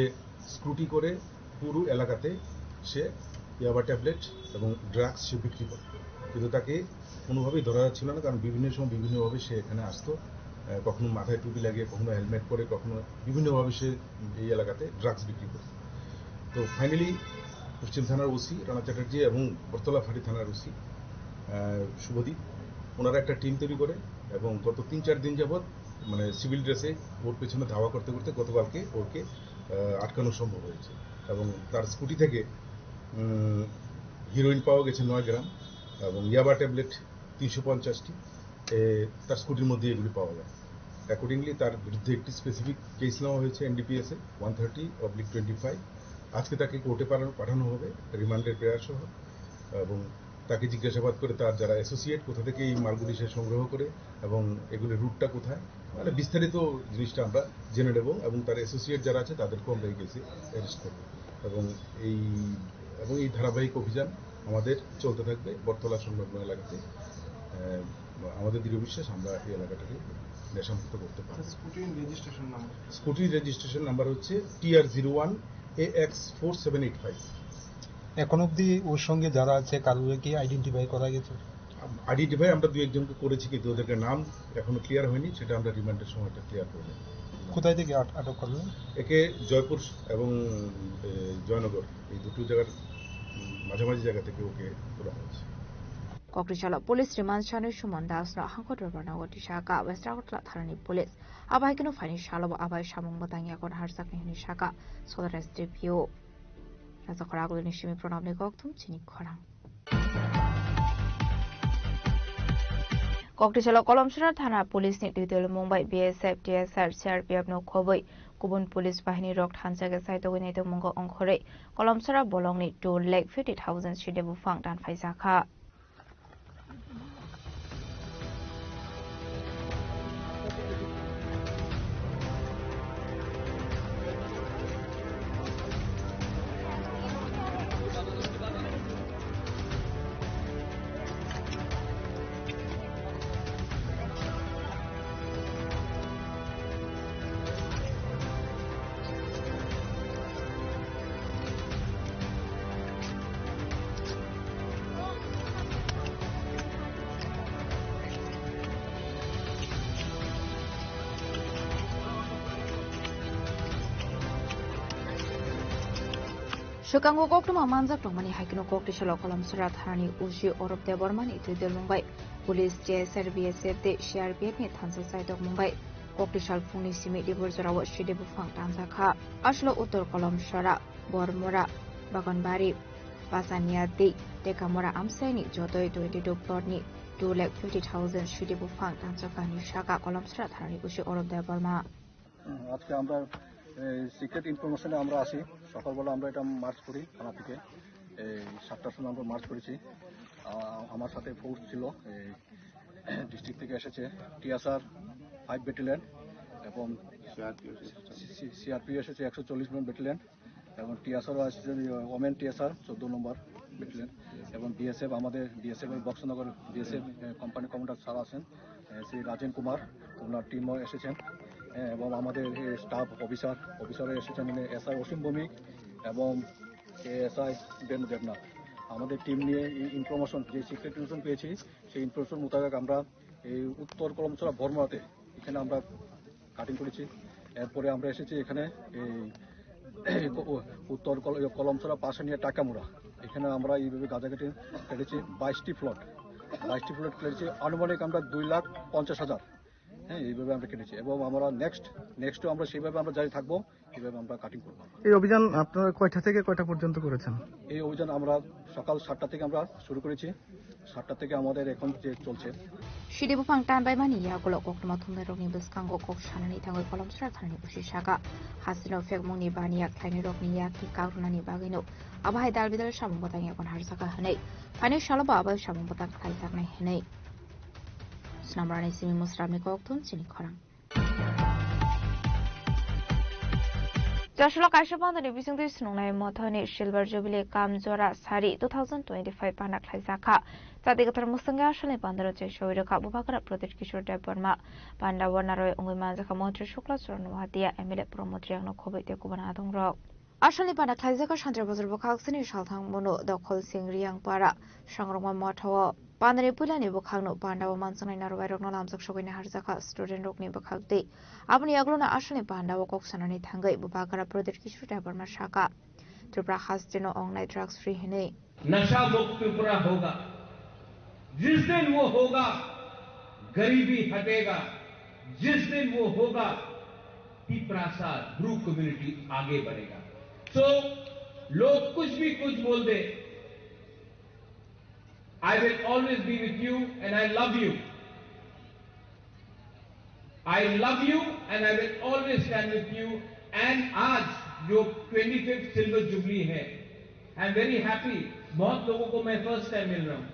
স্ক্রুটি করে পুরো এলাকাতে সে ইয়াবা ট্যাবলেট এবং ড্রাগস সে বিক্রি করে কিন্তু তাকে কোনোভাবেই ধরা যাচ্ছিল না কারণ বিভিন্ন সময় বিভিন্নভাবে সে এখানে আসতো কখনো মাথায় টুপি লাগিয়ে কখনো হেলমেট পরে কখনো বিভিন্নভাবে সে এই এলাকাতে ড্রাগস বিক্রি করে তো ফাইনালি পশ্চিম থানার ওসি রানা চ্যাটার্জি এবং বরতলা ফাঁড়ি থানার ওসি শুভদীপ ওনারা একটা টিম তৈরি করে এবং গত 3-4 দিন যাবৎ মানে সিভিল ড্রেসে ওর পেছনে ধাওয়া করতে করতে গতকালকে ওকে আটকানো সম্ভব হয়েছে এবং তার স্কুটি থেকে হিরোইন পাওয়া গেছে 9 গ্রাম এবং ইয়াবা ট্যাবলেট 350টি তার স্কুটির মধ্যে এগুলি পাওয়া যায় অ্যাকর্ডিংলি তার বিরুদ্ধে একটি স্পেসিফিক কেস নেওয়া হয়েছে এনডিপিএসে 130/25 আজকে তাকে কোর্টে পাঠানো হবে রিমান্ডের প্রেয়ার সহ এবং তাকে জিজ্ঞাসাবাদ করে তার যারা অ্যাসোসিয়েট কোথা থেকে এই মালগুলি সে সংগ্রহ করে এবং এগুলির রুটটা কোথায় মানে বিস্তারিত জিনিসটা আমরা জেনে নেব এবং তার অ্যাসোসিয়েট যারা আছে তাদেরকেও আমরা এই কেসে অ্যারেস্ট করব এবং এই ধারাবাহিক অভিযান আমাদের চলতে থাকবে বরতলা সংলগ্ন এলাকাতে আমাদের দৃঢ় বিশ্বাস আমরা এই এলাকাটাকে নেশামুক্ত করতে পারব। স্কুটির রেজিস্ট্রেশন নাম্বার হচ্ছে TR01 AX4785। এখন অবধি ওর সঙ্গে যারা আছে কারোর কি আইডেন্টিফাই করা গেছে? আইডেন্টিফাই আমরা 2-1 জনকে করেছি, কিন্তু ওদেরকে নাম এখনো ক্লিয়ার হয়নি, সেটা আমরা রিমান্ডের সময়টা ক্লিয়ার করব। কোথায় থেকে আটক করলেন? একে জয়পুর এবং জয়নগর এই দুটো জায়গার মাঝামাঝি জায়গা থেকে ওকে তোলা হয়েছে। Kokrishala Police remand Shanu Shuman Das no Hankot Barnawati Shaka, West Outlet Harani Police. Abaikino Fani Shalaba Abai Shamong Batanya Kon Harsak Ni Shaka, Solar STPO. Razakarago Nishimi Pronamni Goktum, Chini Korang. Kokrishala Kolomshara Thana Police Nidil Mumbai BSF TSR CRPF no Koboi. Kubun Police Bahini rocked Hansaga Saito Winneto Mungo Onkore. Kolomshara Bolong ni 2,50,000 Shidebu Fang Dan Faisaka. Shukango Koktuma Manza Tomani Hakino Koktishala Kolomsara Thani Ushi Orob de Bormani to the Mumbai Police JSR BSF de CRPF Tansa side of Mumbai Koktishal Funi Simi Diburzara Shidebu Fang Tanzaka Ashlo Uttor Kolomsara Bormora Baganbari Basaniati Dekamora Amseni Jotoi 22 Plotni 2,50,000 Shidebu Fang Tanzaka Nishaka Kolomsara Thani Ushi Orob de Borma আজকে আমরা secret ইনফরমেশনে আমরা আসি সকালবেলা আমরা এটা March করি থানা থেকে 7টার সময় আমরা মার্চ করেছি আমার সাথে ফোর্স ছিল ডিস্ট্রিক্ট থেকে এসেছে টিএসআর 5 ব্যাটালিয়ন এবং সিআরপি এসেছে 140 নম্বর ব্যাটালিয়ন এবং টিএসআরও এসেছে ওমেন টিএসআর 14 নম্বর ব্যাটালিয়ন এবং বিএসএফ আমাদের বিএসএফ এর Boxanagar BSF company commander sir আছেন শ্রী রাজেন কুমার ওনার টিমও এসেছেন এবং আমাদের স্টাফ অফিসার এসেছেন এসআই অসীম ভৌমিক এবং এসআই বেনু দেবনাথ আমাদের টিম নিয়ে এই ইনফরমেশন যে সিক্রেট ইনফরমেশন পেয়েছি সেই ইনফরমেশন মোতাবেক আমরা এই উত্তর কলমছড়া বর্মাতে এখানে আমরা কাটিং করেছি এরপরে আমরা এসেছি এখানে এই উত্তর কলমছড়া পাশে নিয়ে টাকামুড়া এখানে আমরা এইভাবে গাঁজা কেটেছি 22টি প্লট কেটেছি আনুমানিক আমরা 2,50,000 হ্যাঁ এইভাবে আমরা কেটেছি এবং আমরা নেক্সটও আমরা সেইভাবে আমরা জারি থাকবো এইভাবে আমরা কাটিং করবো। এই অভিযান আপনারা কয়টা থেকে কয়টা পর্যন্ত করেছেন? এই অভিযান আমরা সকাল 7টা থেকে আমরা শুরু করেছি 7টা থেকে আমাদের এখন যে চলছে Shidebu Fang Tan by Mani Yakolo Kokma Tumeroni Buskango Kok Shanani Tango Kolomsra Thani Ushishaka Hasino Fek Muni Bania Tiny Rokni Yaki Kaurunani Bagino Abai Dalvidal Shamotang on Harsaka Hane Pani Shalaba Shamotang Kaisak Hane Snamrani Simi Musrami Koktun Sini Korang Joshua Kashapan the division this Nunai Motoni Silver Jubilee Kamzora Sari 2025 Panak Haisaka Tadikatar Musanga Shali Pandara Shoira Kabubakara Protect Kishore Deborma Panda Warnaro Ungimanzaka Montri Shukla Surnuatia Emile Promotriano Kobit Kubanadong Rock Ashali Panak Haisaka Shantra Bazar Bokaxini Shaltang Mono Dokol Sing Riang Para Shangroma Motawa Pandari Pulani Bokano Panda Mansana Narway Nolamzak Shogina Harzaka Student Rokni Bokakti Abni Agluna Ashali Panda Wokoksanani Tangai Bubakara Protect Kishore Deborma Shaka Tripra Hastino on night drugs free Hene नशा मुक्त त्रिपुरा होगा जिस दिन वो होगा गरीबी हटेगा जिस दिन वो होगा पिपरासा ब्रू कम्युनिटी आगे बढ़ेगा सो लोग कुछ भी कुछ बोल दे I will always be with you and I love you and I will always stand with you and आज जो 25th सिल्वर जुबली है I am very happy बहुत लोगों को मैं फर्स्ट टाइम मिल रहा हूं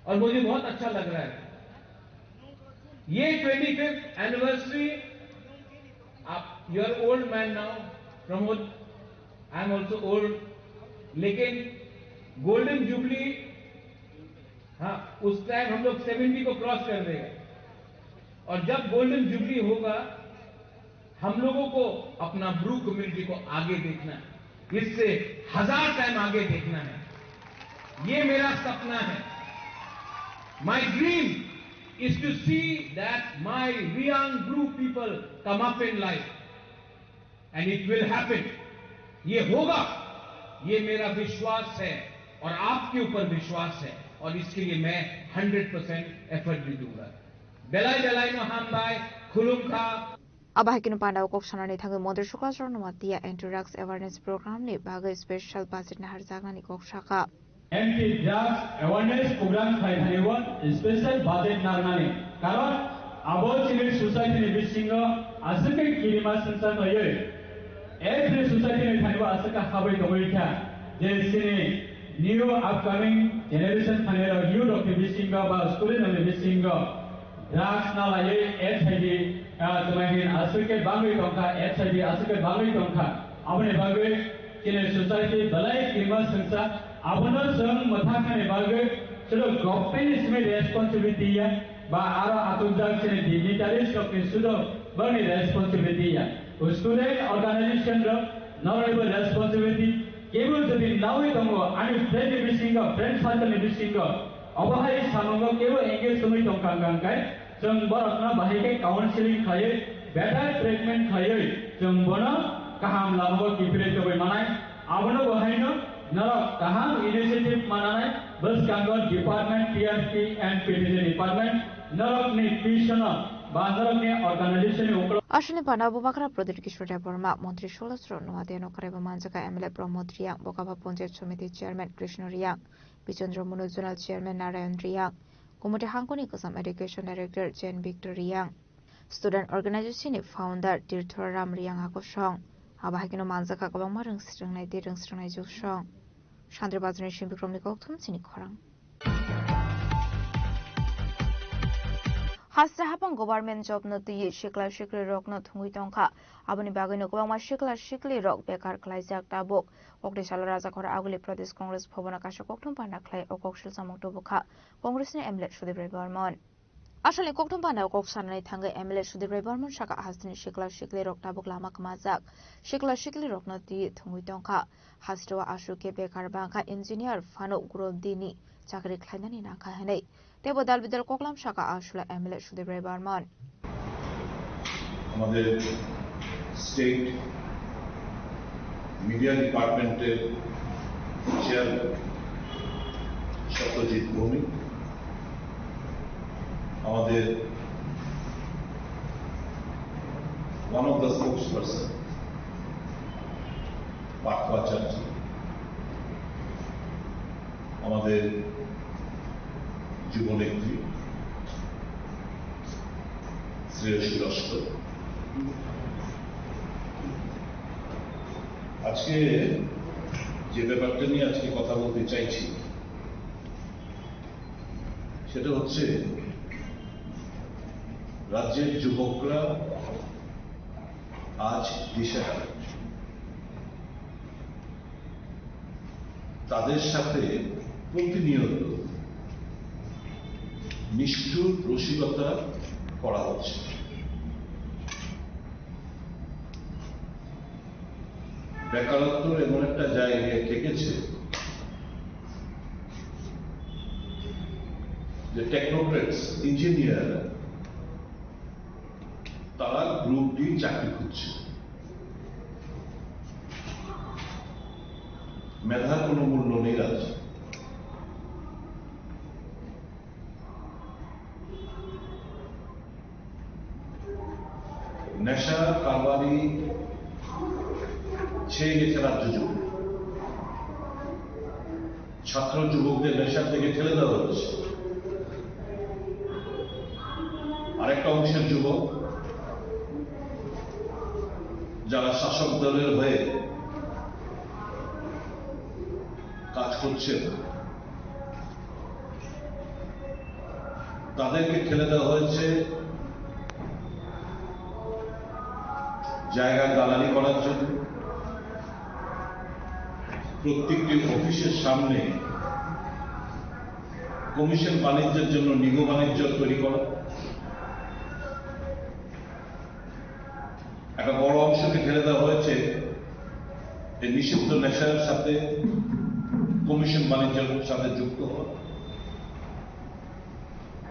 और मुझे बहुत अच्छा लग रहा है ये 25th anniversary you are old man now Pramod I am also old लेकिन गोल्डन जुबली हाँ उस टाइम हम लोग 70 को क्रॉस कर देगा और जब गोल्डन जुबली होगा हम लोगों को अपना ब्रू कम्युनिटी को आगे देखना है, इससे 1000 टाइम आगे देखना है। ये मेरा सपना है। My dream is to see that my young Bru people come up in life, and it will happen. ये होगा, ये मेरा विश्वास है और आपके ऊपर विश्वास है, और इसके लिए मैं 100% एफर्ट भी दूंगा। बेलाई बेलाई नो हम भाई खुलुम था। Abahikino Pandao Koksanani Tango Mother Shukasron Matia and Drugs Awareness Program ni Baga Special Basit Nahar Zagani Kokshaka. Anti Drugs Awareness Program Kaiwan Special Basit Narnani. Karon Abo Civil Society ni Bisingo Asaka Kirima Sansan Noye. Every society ni Taiwa Asaka Hawaii Dominica. There is new upcoming generation Panera, new Dr. Bisingo, but student of Bisingo. Drugs Nalaye, HIV. Semakin asal bangui tongka, HIV asal bangui tongka. Abang bangui kini society balai kima sengsa. Abang seng mathakan bangui sudah government isme responsibility ya. Ba ara atujak kini digitalist dokter sudah bangui responsibility ya. Student organization ro knowledge responsibility. Kebul jadi nawi tongo, ani friend bisinga, friend circle bisinga. Abahai samango kebul engage semui tongka angkai. जों Barkakana बाहायके counselling खायो better treatment खायो जों बनो काहाम लामो किफिरे तबे मानाय आबनो बाहायनो नरक काहाम इनिशिएटिव मानाय बस Kangal department TRP and PDC department नरक नि पिसन बा नरक नि ऑर्गेनाइजेशन उकल Ashani Panda Bubakra Pradit Kishore Burma Montri Sholastro Noadeno Kareva Manjaka MLA Promotria Bokava Ponte Committee Chairman Krishna Riang Bichandra Munu Zonal Chairman Narayan Riang Kumute Hankoni Kusam Education Director Jen Victor Riang Student Organization Founder Tirthoram Riang Akoshong Abahakino Manjaka Kabang Marang Strangnai Dirang Strangnai Jushong Chandra Bazran Shimbikrom Nikoktum Sini Korang Hasra hapang government job no tuyi shikla shikli rok no thungui tongkha aboni bagai no kubang ma shikla shikli rok bekar khlaijak tabok okde salo raja khora aguli pradesh congress bhavana kasha kokthum panda khlai okokshil samok to bukha congress ni MLA Sudip Rai Burman asale kokthum panda kok sanai thangai MLA Sudip Rai Burman shaka hasni shikla shikli rok tabok lama kamajak shikla shikli rok no tuyi thungui tongkha hasrawa ashuke bekar bangkha engineer fano grodini chakri khlainani nakha hanai Tebo dal bidal koklam shaka ashula MLA Sudip Rai Burman আমাদের state media ডিপার্টমেন্টের chairman Satyajit Bhowmik আমাদের one of the spokesperson Partha আচার্য আমাদের যুবনেত্রী শ্রেয়সী লস্কর আজকে যে ব্যাপারটা নিয়ে আজকে কথা বলতে চাইছি সেটা হচ্ছে রাজ্যের যুবকরা আজ দিশেহারা তাদের সাথে প্রতিনিয়ত নিষ্ঠুর রসিকতা করা হচ্ছে বেকারত্ব এমন একটা জায়গায় ঠেকেছে যে টেকনোক্রেটস ইঞ্জিনিয়ার তারা গ্রুপ ডি চাকরি খুঁজছে মেধার কোনো মূল্য নেই রাজ্যে নেশা কারবারি ছেয়ে গেছে রাজ্য যুবক ছাত্র যুবকদের নেশার থেকে ঠেলে দেওয়া হচ্ছে আরেকটা অংশের যুবক যারা শাসক দলের হয়ে কাজ করছেন তাদেরকে ঠেলে দেওয়া হয়েছে জায়গা দালালি করার জন্য প্রত্যেকটি অফিসের সামনে কমিশন বাণিজ্যের জন্য নিগো বাণিজ্য তৈরি করা একটা বড় অংশকে ঠেলে দেওয়া হয়েছে এই নিষিদ্ধ নেশার সাথে, কমিশন বাণিজ্যের সাথে যুক্ত হওয়া।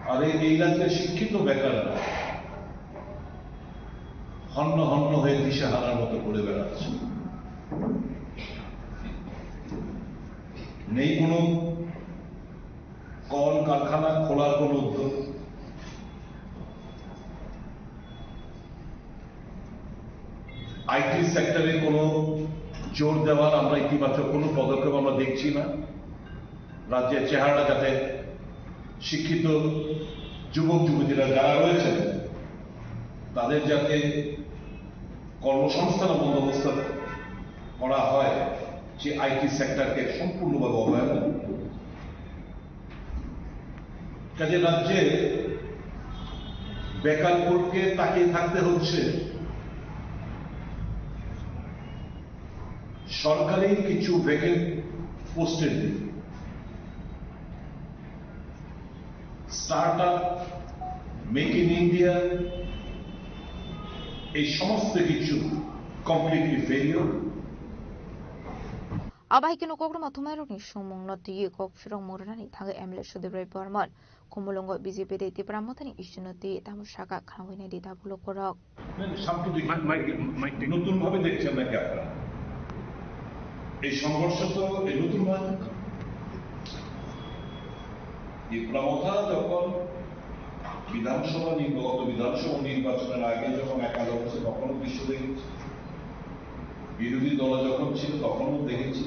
আর এই রাজ্যের শিক্ষিত বেকাররা হন্য হন্য হয়ে দিশেহারার মতো ঘুরে বেড়াচ্ছে। নেই কোনো কল কারখানা খোলার কোন উদ্যোগ। আইটি সেক্টরে কোনো জোর দেওয়ার আমরা ইতিবাচক কোনো পদক্ষেপ আমরা দেখছি না। রাজ্যের চেহারাটা যাতে শিক্ষিত যুবক যুবতীরা যারা রয়েছেন তাদের যাতে কর্মসংস্থান বন্দোবস্ত করা হয়, যে আইটি সেক্টরকে সম্পূর্ণভাবে অবহেলা। কাজে রাজ্যে বেকারপুরকে তাকিয়ে থাকতে হচ্ছে সরকারি কিছু ভ্যাকেন্ট পোস্টের দিকে। Start up, make in India, এই সমস্ত কিছু completely failure. Abahiki no kokro matumero ni sumong no tiye kok firong morani thang MLA Sudebrai Barman kumulongo BJP de tipramotani ishnoti tamushaka khanwine di dabulo korok সাম্প্রতিক নতুন ভাবে দেখছেন নাকি আপনারা? এই সংঘর্ষ তো এই নতুন ভাবে বিপ্লবতা যখন বিধানসভা নির্বাচনের আগে যখন একাল হচ্ছে তখনও দৃশ্য দেখেছি, বিরোধী দল যখন ছিল তখনও দেখেছি,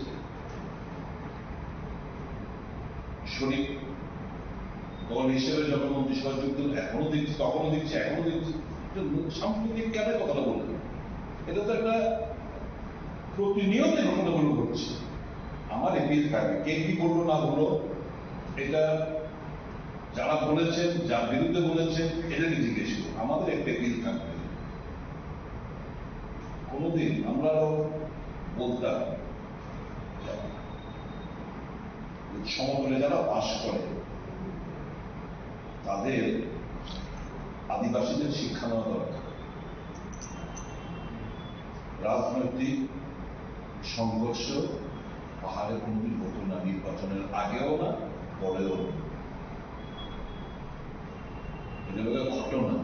শরিক দল হিসেবে যখন মন্ত্রিসভা যুক্ত এখনো দেখছি, তখনও দেখছি, এখনো দেখছি। সাম্প্রতিক কেন কথাটা বলবেন? এটা তো একটা প্রতিনিয়ত ঘটনাগুলো ঘটছে। আমার এপিল থাকবে, কে কি বললো না বললো, এটা যারা বলেছেন, যার বিরুদ্ধে বলেছেন, এদেরকে জিজ্ঞেস করুন। আমাদের একটা এপিল থাকবে, কোনদিন আমরাও বলতাম সমতলে যারা বাস করে তাদের আদিবাসীদের শিক্ষা নেওয়া দরকার। রাজনৈতিক সংঘর্ষ পাহাড়ে কোনদিন হতো না, নির্বাচনের আগেও না, পরেও না। এটা ঘটনা।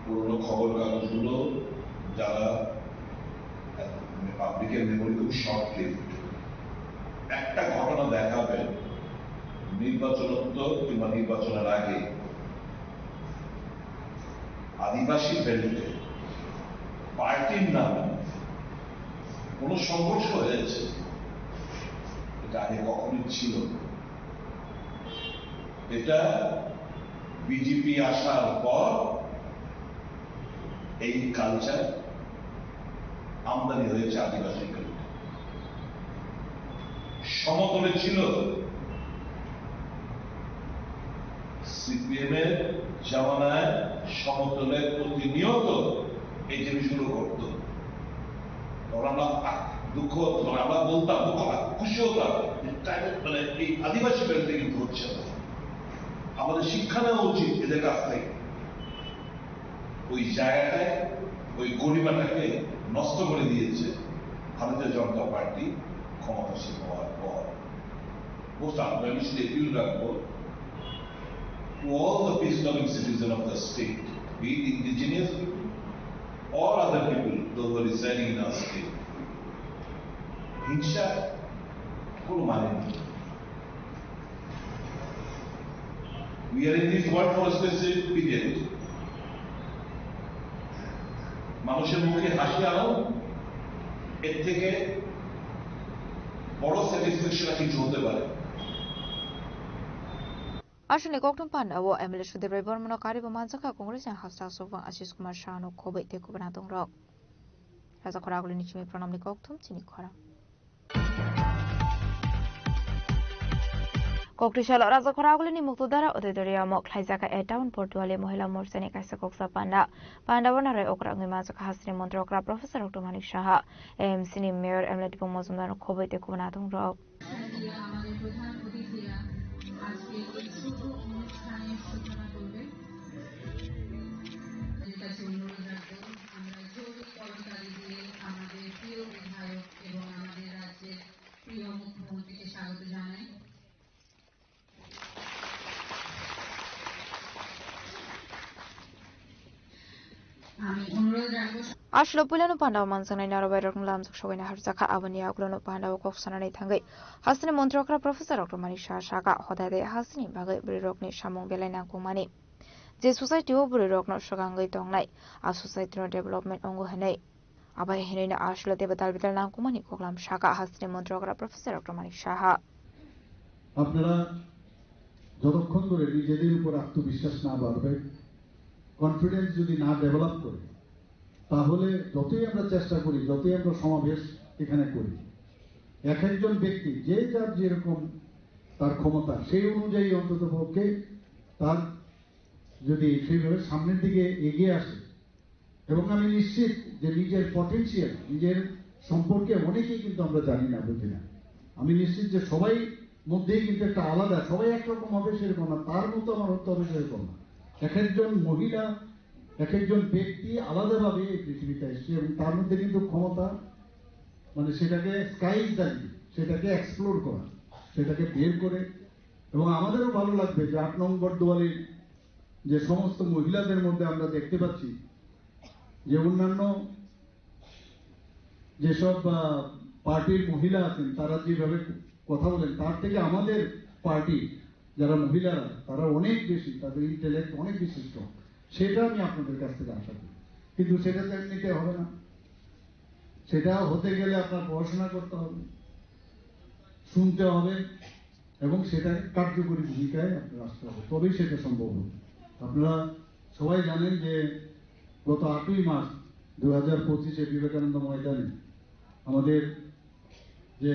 পুরোনো খবর কাগজগুলো যারা পাবলিকের মেমোরি খুব শর্ট লিভড, একটা ঘটনা দেখাবে নির্বাচনোত্তর কিংবা নির্বাচনের আগে আদিবাসী বেল্টে পার্টির নামে কোন সংঘর্ষ হয়েছে, এটা আগে কখনোই ছিল না। এটা বিজেপি আসার পর এই কালচার আমদানি হয়েছে আদিবাসী বেল্টে। সমতলে ছিল সিপিএম এর জামানায়, সমতলে প্রতিনিয়ত এই জিনিসগুলো ঘটত। আমরা দুঃখ, আমরা বলতাম, খুশি হতাম, মানে এই আদিবাসী বেল্টে কিন্তু হচ্ছে না। আমাদের শিক্ষা নেওয়া উচিত এদের কাছ থেকে। ওই জায়গাটায় ওই গরিমাটাকে নষ্ট করে দিয়েছে ভারতীয় জনতা পার্টি ক্ষমতাসীন হওয়ার পর। মোস্ট আনবালিশড এপিল রাখবো to all the peace-loving citizens of the state, be it indigenous people or other people those who are residing in our state. হিংসা কোনো মানে নেই। We are in this world for a specific period. মানুষের মুখে হাসি আনো, এর থেকে বড় স্যাটিসফ্যাকশন কিছু হতে পারে। Ashuni koktum panda wo MLA Sudebrai Barman kari bamanjaka Congress yang hasta sofang Ashish Kumar Shah no khobai te kubana dongrok. Raja khoraguli ni chimi pranam ni koktum chini khora. Kokrishala Raja khoraguli ni muktudara odedoriya mok khlaijaka e town portuale mohila morcha ni kaisa koksa panda. Panda banare okra ngi majaka hasri mantri okra Professor Dr. Manik Saha AMC ni Mayor MLA Dipong Mojumdar no khobai te kubana dongrok. Ashlo Pulano Panda Mansana Narabai Lams of Showing Harzaka Avania Glono Panda of Sanane Tangai. Hassan Montrokra Professor Dr. Manisha Shaka, Hodade Hasni Bagay Birokni Shamong Belena Kumani. The society of Birok not Shogangai Tonglai, a society of development on Gohane. Abai Henina Ashlo Debatal Vital Kumani Koklam Shaka Hassan Montrokra Professor Dr. Manisha. আপনারা যতক্ষণ ধরে নিজেদের উপর আত্মবিশ্বাস না বাড়বে confidence যদি না ডেভেলপ করে তাহলে যতই আমরা চেষ্টা করি যতই আমরা সমাবেশ এখানে করি এক একজন ব্যক্তি যে যার যেরকম তার ক্ষমতা সেই অনুযায়ী অন্ততপক্ষে তার যদি সেইভাবে সামনের দিকে এগিয়ে আসে এবং আমি নিশ্চিত যে নিজের পটেনশিয়াল নিজের সম্পর্কে অনেকেই কিন্তু আমরা জানি না বুঝি না আমি নিশ্চিত যে সবাই মধ্যেই কিন্তু একটা আলাদা সবাই একরকম হবে সেরকম না তার মতো আমার হতে হবে সেরকম না এক একজন মহিলা এক একজন ব্যক্তি আলাদাভাবে এই পৃথিবীতে এসছে এবং তার মধ্যে কিন্তু ক্ষমতা মানে সেটাকে স্কাইজ দাঁড়িয়ে সেটাকে এক্সপ্লোর করা সেটাকে বের করে এবং আমাদেরও ভালো লাগবে যে ৮ নম্বর দুয়ালির যে সমস্ত মহিলাদের মধ্যে আমরা দেখতে পাচ্ছি যে অন্যান্য যেসব পার্টির মহিলা আছেন তারা যেভাবে কথা বলেন তার থেকে আমাদের পার্টি যারা মহিলারা তারা অনেক বেশি তাদের ইন্টেলেক্ট অনেক বেশি স্ট্রং সেটা আমি আপনাদের কাছ থেকে আশা করি কিন্তু সেটা তো এমনিতে হবে না সেটা হতে গেলে আপনার পড়াশোনা করতে হবে শুনতে হবে এবং সেটা কার্যকরী ভূমিকায় আপনার আসতে হবে তবেই সেটা সম্ভব হবে আপনারা সবাই জানেন যে গত ৮ই মার্চ 2025-এ বিবেকানন্দ ময়দানে আমাদের যে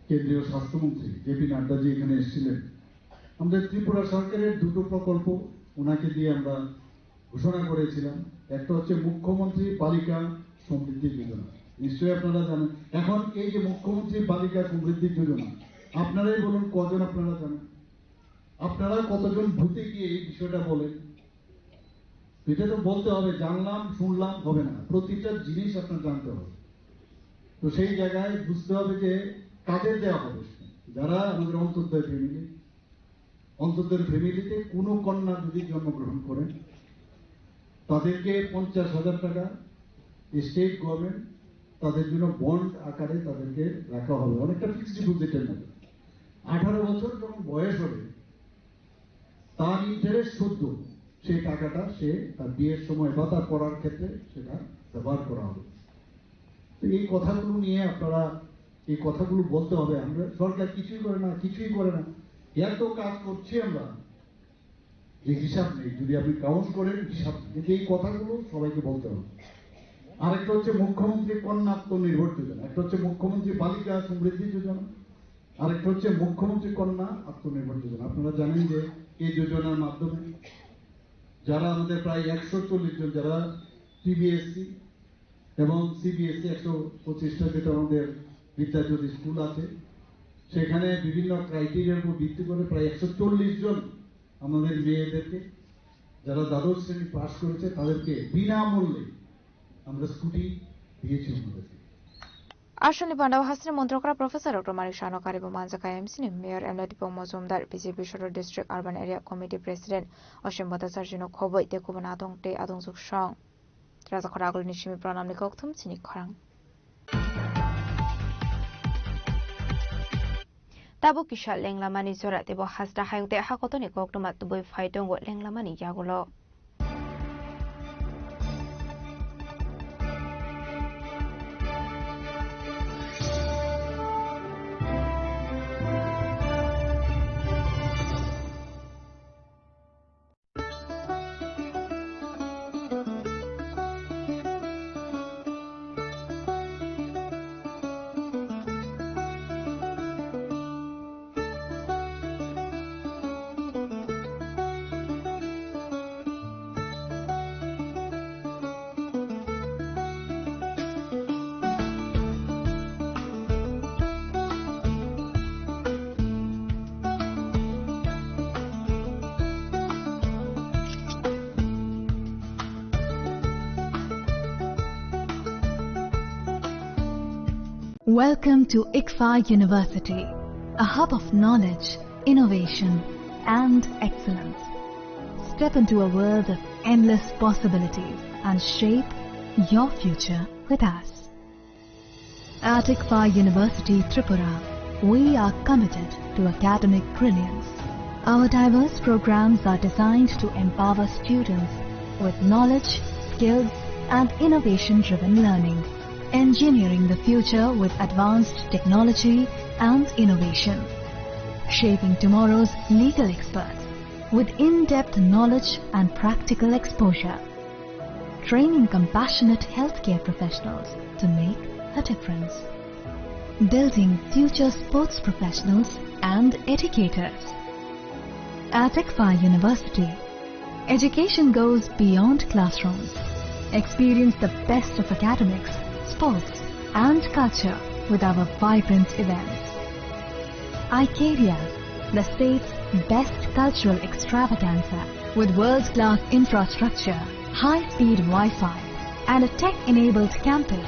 কেন্দ্রীয় স্বাস্থ্যমন্ত্রী জেপি নাড্ডাজি এখানে এসেছিলেন আমাদের ত্রিপুরা সরকারের দুটো প্রকল্প ওনাকে দিয়ে আমরা ঘোষণা করেছিলাম একটা হচ্ছে মুখ্যমন্ত্রী বালিকা সমৃদ্ধি যোজনা নিশ্চয়ই আপনারা জানেন এখন এই যে মুখ্যমন্ত্রী বালিকা সমৃদ্ধি যোজনা আপনারাই বলুন কজন আপনারা জানেন আপনারা কতজন ভূতে গিয়ে এই বিষয়টা বলেন এটা তো বলতে হবে জানলাম শুনলাম হবে না প্রতিটা জিনিস আপনার জানতে হবে তো সেই জায়গায় বুঝতে হবে যে কাদের দেওয়া হবে যারা আমাদের অন্তর্দয় ফ্যামিলিতে কোনো কন্যা যদি জন্মগ্রহণ করেন তাদেরকে 50,000 টাকা স্টেট গভর্নমেন্ট তাদের জন্য বন্ড আকারে তাদেরকে রাখা হবে অনেকটা ফিক্সড ডিপোজিটের মতো 18 বছর যখন বয়স হবে তার ইন্টারেস্ট শুদ্ধ সেই টাকাটা সে তার বিয়ের সময় বা তার পড়ার ক্ষেত্রে সেটা ব্যবহার করা হবে তো এই কথাগুলো নিয়ে আপনারা এই কথাগুলো বলতে হবে আমরা সরকার কিছুই করে না এত কাজ করছি আমরা যে হিসাব নেই যদি আপনি কাউন্ট করেন হিসাব কিন্তু এই কথাগুলো সবাইকে বলতে হবে আরেকটা হচ্ছে মুখ্যমন্ত্রী কন্যা আত্মনির্ভর যোজনা একটা হচ্ছে মুখ্যমন্ত্রী বালিকা সমৃদ্ধি যোজনা আরেকটা হচ্ছে মুখ্যমন্ত্রী কন্যা আত্মনির্ভর যোজনা আপনারা জানেন যে এই যোজনার মাধ্যমে যারা আমাদের প্রায় 140 জন যারা সিবিএসসি এবং সিবিএসসি 125টা যেটা আমাদের বিদ্যাজ্যোতি স্কুল আছে সেখানে বিভিন্ন ক্রাইটেরিয়ার উপর ভিত্তি করে প্রায় 140 জন আমাদের মেয়েদেরকে যারা দ্বাদশ শ্রেণী পাস করেছে তাদেরকে বিনামূল্যে আমরা স্কুটি দিয়েছি আমাদেরকে Ashoni Pandau Hasni Montrokra Professor Dr. Marishano Karibu Manzaka MC Mayor Emladipo Mozumdar BJP Shoro District Urban Area Committee President Oshembata Sarjino Khoboi Dekubana Adongte Adongzuk Shong Raza Khoragul Nishimi Pranam Nikoktum Chini Khorang Tabu Kishal Lenglamani Zora Debo Hasda Hayute Hakotoni Koktumat Tuboi Faitongo Lenglamani Yagulo Welcome to ICFA University, a hub of knowledge, innovation, and excellence. Step into a world of endless possibilities and shape your future with us. At ICFA University, Tripura, we are committed to academic brilliance. Our diverse programs are designed to empower students with knowledge, skills, and innovation-driven learning, engineering the future with advanced technology and innovation, shaping tomorrow's legal experts with in-depth knowledge and practical exposure, training compassionate healthcare professionals to make a difference, building future sports professionals and educators. At ICFA University, education goes beyond classrooms. Experience the best of academics, sports, and culture with our vibrant events. ICARIA, the state's best cultural extravaganza, with world-class infrastructure, high-speed Wi-Fi, and a tech-enabled campus,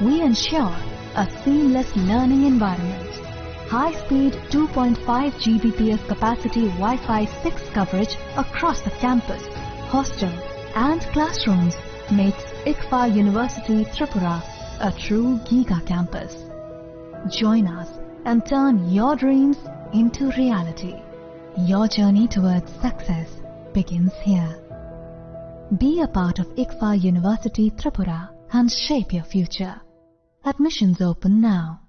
we ensure a seamless learning environment. High-speed 2.5 Gbps capacity Wi-Fi 6 coverage across the campus, hostel, and classrooms makes ICFA University Tripura a true Giga campus. Join us and turn your dreams into reality. Your journey towards success begins here. Be a part of ICFA University Tripura and shape your future. Admissions open now.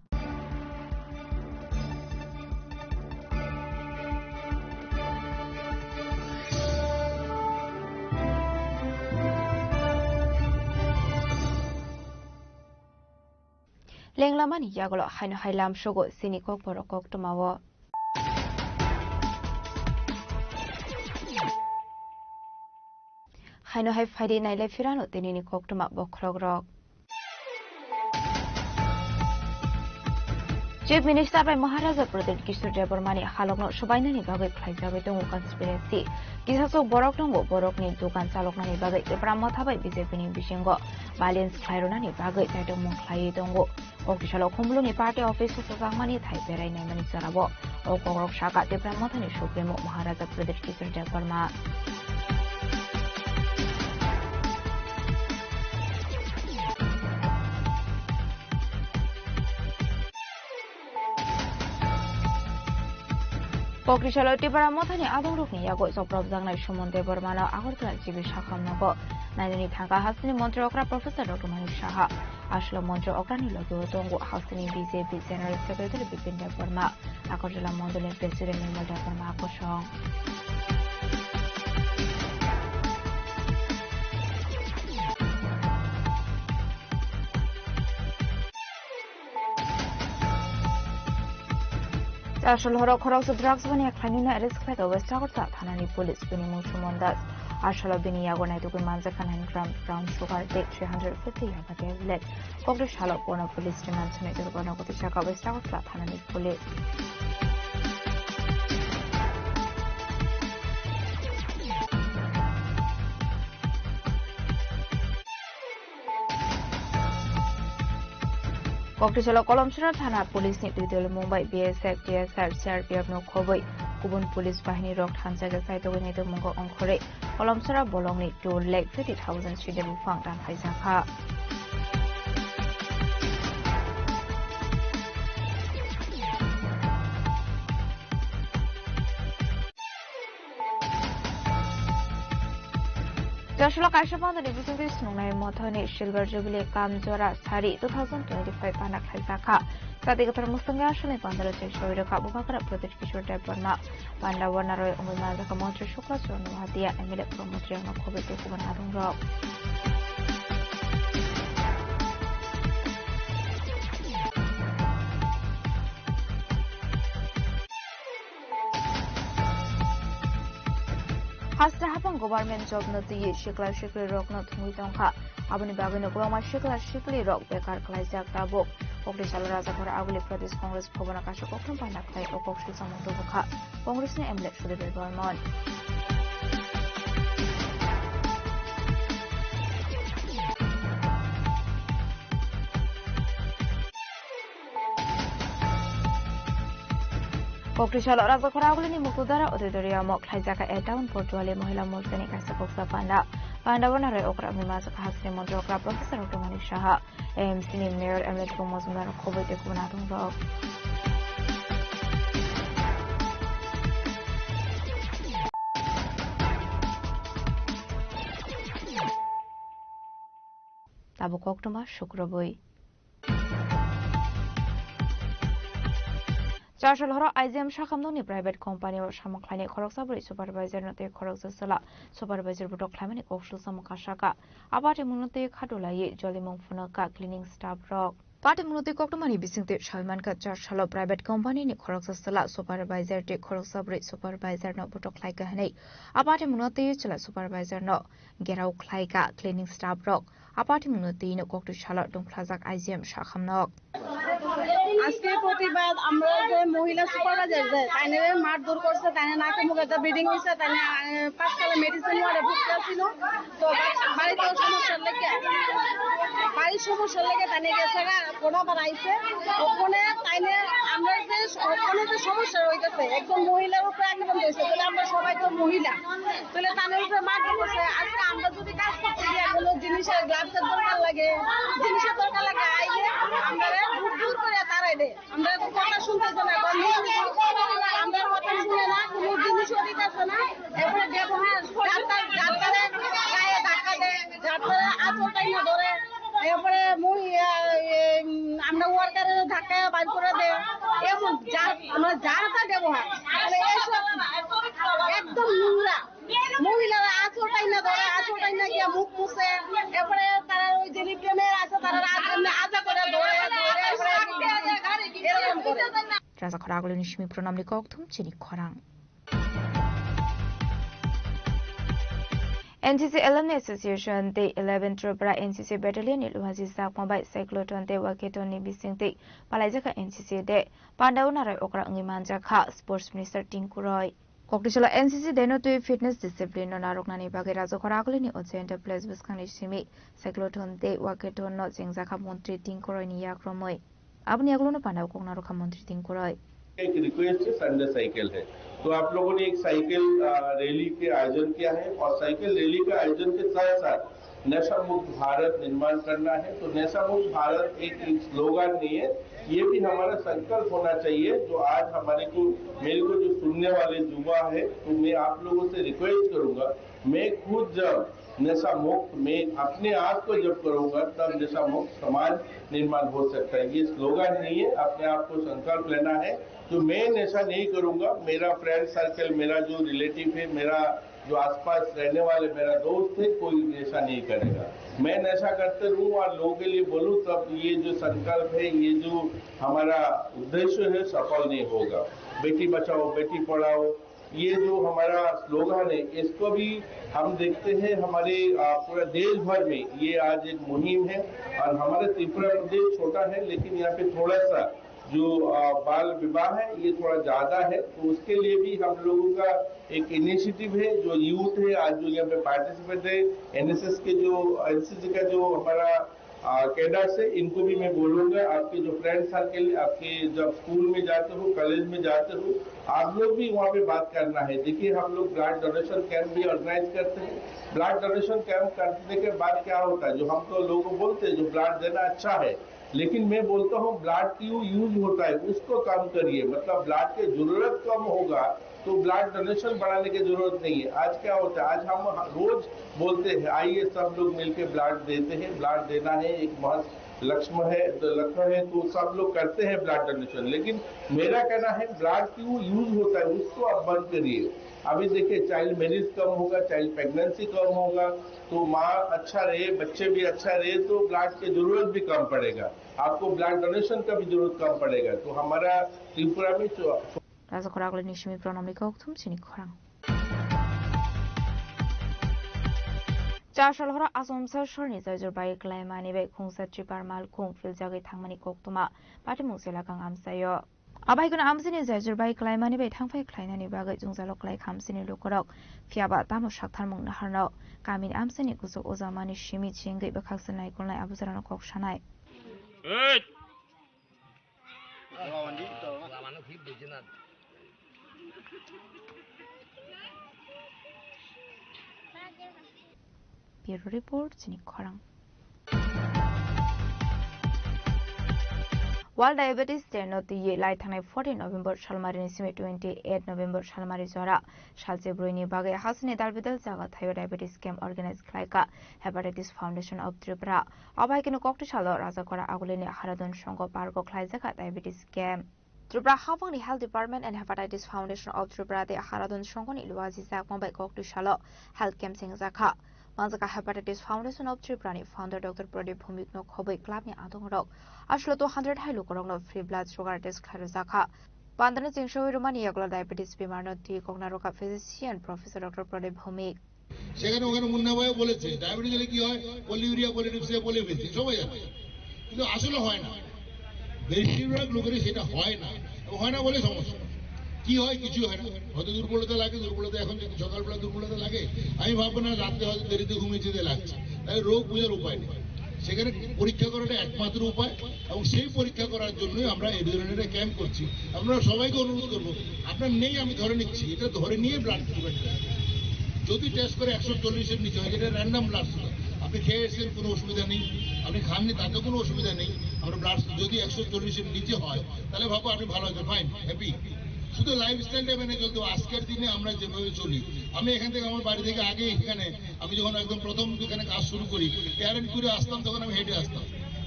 Lenglamani yagolo haino hailam shogo sinikok borokok tumawo. Haino hai faidi naile firano tenini kok tuma bokrogrok. Chief Minister by Maharaja Pradesh Kishore Devarmani halokno subainani bagai khlaijabai tongo conspiracy. Kisasok boroknongo borokni dukan chaloknani bagai epramma thabai BJP ni bisingo balance khlaironani bagai taitong mong khlai tongo. Okisalo khumluni party office sosangmani thai berai naimani sarabo. Okogrok shaka epramma thani supremo Maharaja Pradesh Kishore Devarma. Pokrisalo Tripura Mothani Adorukni Yago Soprov Zangnai Shumon Devarmana Agortla Jibi Shakam Nogo Naini Thanga Hasini Montri Okra Professor Dr. Manu Shaha Ashla Montri Okrani Logo Tongo Hasini BJP General Secretary Bipin Devarma Akorjala Mondolin President Nirmal Devarma Akoshong Ashalo Korok drugs when a clanina risk like a West Agota, Hanani police winning Mushumondas. Ashalo Biniago to Manzakan and brown sugar take 350 Yabate lead. Congress Shallow one of police demands to make the Gono to Shaka West Agota, Hanani police. Kokrisalo Kolomsura Thana Police Nipidil Mumbai BSF DSR CRPF no Koboi Kubun Police Bahini Rock Hansaga Saito Winito Mungo Onkore Kolomsura Bolongni 2,50,000 Shidel Fang Dan Haisaka. Joshua Kashapan the Division Snunai Mothoni Silver Jubilee Kamjora Sari 2025 Panak Haisaka. Sadigatra Mustanga Shali Pandara Cheshore Kabukara Pradesh Kishore Devarma Panda Warnaroy Umazaka Montri Shukla Surnuhadia Emile Promotria Makobi to Kubanadung Rock. Hasta hapang government job no tiye shikla shikli rock no thumui tongkha aboni bagino kroma shikla shikli rock bekar khlaijak tabok Pokri Salaraja Kora Aguli Pradesh Congress Bhavana Kasha Koktum Panak Khai Okokshi Samoto Bukha Congress ne Emlet Shudebe Barmon Pokri Salaraja Kora Aguli ni Mukudara Odedoriya Mok Khlaijaka A Town Portuale Mohila Morsani Kasa Koksa Panda Pandawanare okra mimas khasne mondokra Professor Dominic Shaha AMC ni Mayor Emlet Mozumar Kobe de Kunatung Rock. Tabu Koktuma Shukrabui. Charshal Horo IGM Shakamdoni private company or Shamaklani Korosabri supervisor not a Korosala supervisor Budok Klamani Oshul Samakashaka Abati Munote Kadulai Jolimong Funaka cleaning staff rock. Party Munote Koktomani Bisinte Shalman Charshalo private company ni Korosala supervisor de Korosabri supervisor no Budok like a hane Abati Munote Chala supervisor no Gerau Klaika cleaning staff rock Abati Munote no Koktu Shalot Dum Plazak IGM Shakamnok. আজকে প্রতিবাদ আমরা যে মহিলা supervisor যে তাইনে মারধর করছে তাইনে নাকে মুখে ব্লিডিং হইছে তাইনে পাঁচতলা মেডিসিন ওয়ার্ডে ভর্তি আছিল তো বাড়িতে সমস্যা লেগে তাইনে গেছে কোনা বানাইছে ওখানে তাইনে আমরা যে ওখানে যে সমস্যা হইতেছে একজন মহিলার উপরে আক্রমণ হয়েছে তাহলে আমরা সবাই তো মহিলা তাহলে তাদের উপরে মারধর করছে আজকে আমরা যদি কাজ করতে গিয়ে কোনো জিনিসের গ্লাভসের দরকার লাগে আইলে আমরা দূর করে তারাই দে আমরা তো কথা শুনতেছে না আমরা কথা শুনে না কোনো জিনিসও দিতেছে না এরপরে ব্যবহার যাত্রারে গায়ে ধাক্কা দেয় যাত্রারে আঁচলটাই না ধরে এরপরে আমরা ওয়ার্কারের ধাক্কা বাইর করে দেয় এমন যাতা ব্যবহার মানে এইসব একদম নোংরা মহিলারা আঁচলটাই না ধরে আঁচলটাই না গিয়ে মুখ মুছে এরপরে তারা ওই যে প্রেমের আছে তারা আজা করে ধরে এরকম করে Rasa Koragul Nishmi Pronamli Koktum Chini Korang. NCC Alumni Association Day 11 Tripura NCC Battalion Luhazi Sakmabai Cyclotron Day Waketon Nibising Day Palajaka NCC Day Pandaunara Okra Ngimanja Kha Sports Minister Tinkuroy. Koktishala NCC Denotui Fitness Discipline on Aroknani Bagarazo Koragulini Ocenta Place Buskanishimi Cyclotron Day Waketon Not Zingzaka Montri Tinkuroy Yakromoy. आपने अगलों पांडव को नारों का मंत्री दिन को राय एक request है Sunday cycle है तो आप लोगों ने एक साइकिल रैली के आयोजन किया है और साइकिल रैली के आयोजन के साथ साथ नशा मुक्त भारत निर्माण करना है तो नशा मुक्त भारत एक स्लोगन नहीं है ये भी हमारा संकल्प होना चाहिए जो आज हमारे को मेरे को जो सुनने वाले युवा है तो मैं आप लोगों से रिक्वेस्ट करूंगा मैं खुद जब नशा मुक्त में अपने आप को जब करूंगा तब नशा मुक्त समाज निर्माण हो सकता है ये स्लोगन नहीं है अपने आप को संकल्प लेना है तो मैं नशा नहीं करूंगा मेरा फ्रेंड सर्कल मेरा जो रिलेटिव है मेरा जो आसपास रहने वाले मेरा दोस्त है कोई नशा नहीं करेगा मैं नशा करते रहूं और लोगों के लिए बोलूं तब ये जो संकल्प है ये जो हमारा उद्देश्य है सफल नहीं होगा बेटी बचाओ बेटी पढ़ाओ ये जो हमारा स्लोगन है इसको भी हम देखते हैं हमारे पूरा देश भर में ये आज एक मुहिम है और हमारा त्रिपुरा प्रदेश छोटा है लेकिन यहाँ पे थोड़ा सा जो बाल विवाह है ये थोड़ा ज्यादा है तो उसके लिए भी हम लोगों का एक इनिशिएटिव है जो यूथ है आज जो यहाँ पे पार्टिसिपेट है एनएसएस का जो हमारा कैडर से इनको भी मैं बोलूंगा आपके जो फ्रेंड सर्कल आपके जब स्कूल में जाते हो कॉलेज में जाते हो आप लोग भी वहाँ पे बात करना है देखिए हम लोग ब्लड डोनेशन कैंप भी ऑर्गेनाइज करते हैं ब्लड डोनेशन कैंप करने के बाद क्या होता है जो हम तो लोगों को बोलते हैं जो ब्लड देना अच्छा है लेकिन मैं बोलता हूँ ब्लड क्यों यूज होता है उसको कम करिए मतलब ब्लड की जरूरत कम होगा तो ब्लड डोनेशन बढ़ाने की जरूरत नहीं है आज क्या होता है आज हम रोज बोलते हैं आइए सब लोग मिलकर ब्लड देते हैं ब्लड देना है एक महत्व लक्ष्य है तो सब लोग करते हैं ब्लड डोनेशन लेकिन मेरा कहना है ब्लड क्यों यूज होता है उसको आप बंद करिए अभी देखिए चाइल्ड मैरिज कम होगा चाइल्ड प्रेगनेंसी कम होगा तो माँ अच्छा रहे बच्चे भी अच्छा रहे तो ब्लड की जरूरत भी कम पड़ेगा आपको ब्लड डोनेशन का भी जरूरत कम पड़ेगा तो हमारा त्रिपुरा में Rasa Koragul Nishmi Pronamli Koktum Chini Korang. Charshal Hora Asom Sarshorni Zajur Bai Klaimani Be Kung Satripar Mal Kung Filjagi Tangmani Koktuma Patimusela Kang Amsayo. Abai Kun Amsini Zajur Bai Klaimani Be Tangfai Klainani Bagai Jungzalok Lai Kamsini Lukorok Fiaba Tamo Shaktar Mung Naharno Kamin Amsini Kuso Ozamani Shimi Chingi Bakaksanai Kulnai Abuzarano Kokshanai. Bureau Report Chini Khorang. World Diabetes Day no the lai thanai 14 November Shalmari ni simi 28 November Shalmari jora shalje broini bagai hasne dalbidal jaga thayo diabetes camp organize khlaika Hepatitis Foundation of Tripura abai kino kokti shalo raja kora aguleni haradon songo parko khlaijaka diabetes camp Tripura Havangni Health Department and Hepatitis Foundation of Tripura de haradon songo ni luaji jak mobai kokti shalo health camp singzaka Manjaka Hepatitis Foundation of Tripura ni founder Dr. Pradip Bhumik no khobai club ni adong rok ashlo to 100 hai lokorok no free blood sugar test kharu zakha pandana jingshoi romani yagla diabetes bimar no ti kokna roka physician Professor Dr. Pradip Bhumik সেখানে ওখানে মুন্না ভাই বলেছে diabetes হলে কি হয় polyuria পলিটিপসে বলে ফেলছে সবাই জানে কিন্তু আসলে হয় না বেশিরভাগ লোকেরই সেটা হয় না বলে সমস্যা কি হয় কিছু হয় না হয়তো দুর্বলতা এখন যদি সকালবেলা দুর্বলতা লাগে আমি ভাববো না রাতে হয়তো দেরিতে ঘুমিয়ে লাগছে তাই রোগ বোঝার উপায় নেই সেখানে পরীক্ষা করাটা একমাত্র উপায় এবং সেই পরীক্ষা করার জন্যই আমরা এই ধরনের ক্যাম্প করছি আপনারা সবাইকে অনুরোধ করবো আপনার নেই আমি ধরে নিচ্ছি এটা ধরে নিয়ে ব্লাড সুগার যদি টেস্ট করে 140-এর নিচে হয় যেটা র্যান্ডাম ব্লাড সুগার আপনি খেয়ে এসেছেন কোনো অসুবিধা নেই আপনি খাননি তাতে কোনো অসুবিধা নেই আমরা ব্লাড যদি 140-এর নিচে হয় তাহলে ভাবো আপনি ভালো হয়েছে ফাইন হ্যাপি শুধু লাইফস্টাইলটা মেনে চলতে আজকের দিনে আমরা যেভাবে চলি আমি এখান থেকে আমার বাড়ি থেকে আগে এখানে আমি যখন একদম প্রথম এখানে কাজ শুরু করি এয়ারেন্ট করে আসতাম তখন আমি হেঁটে আসতাম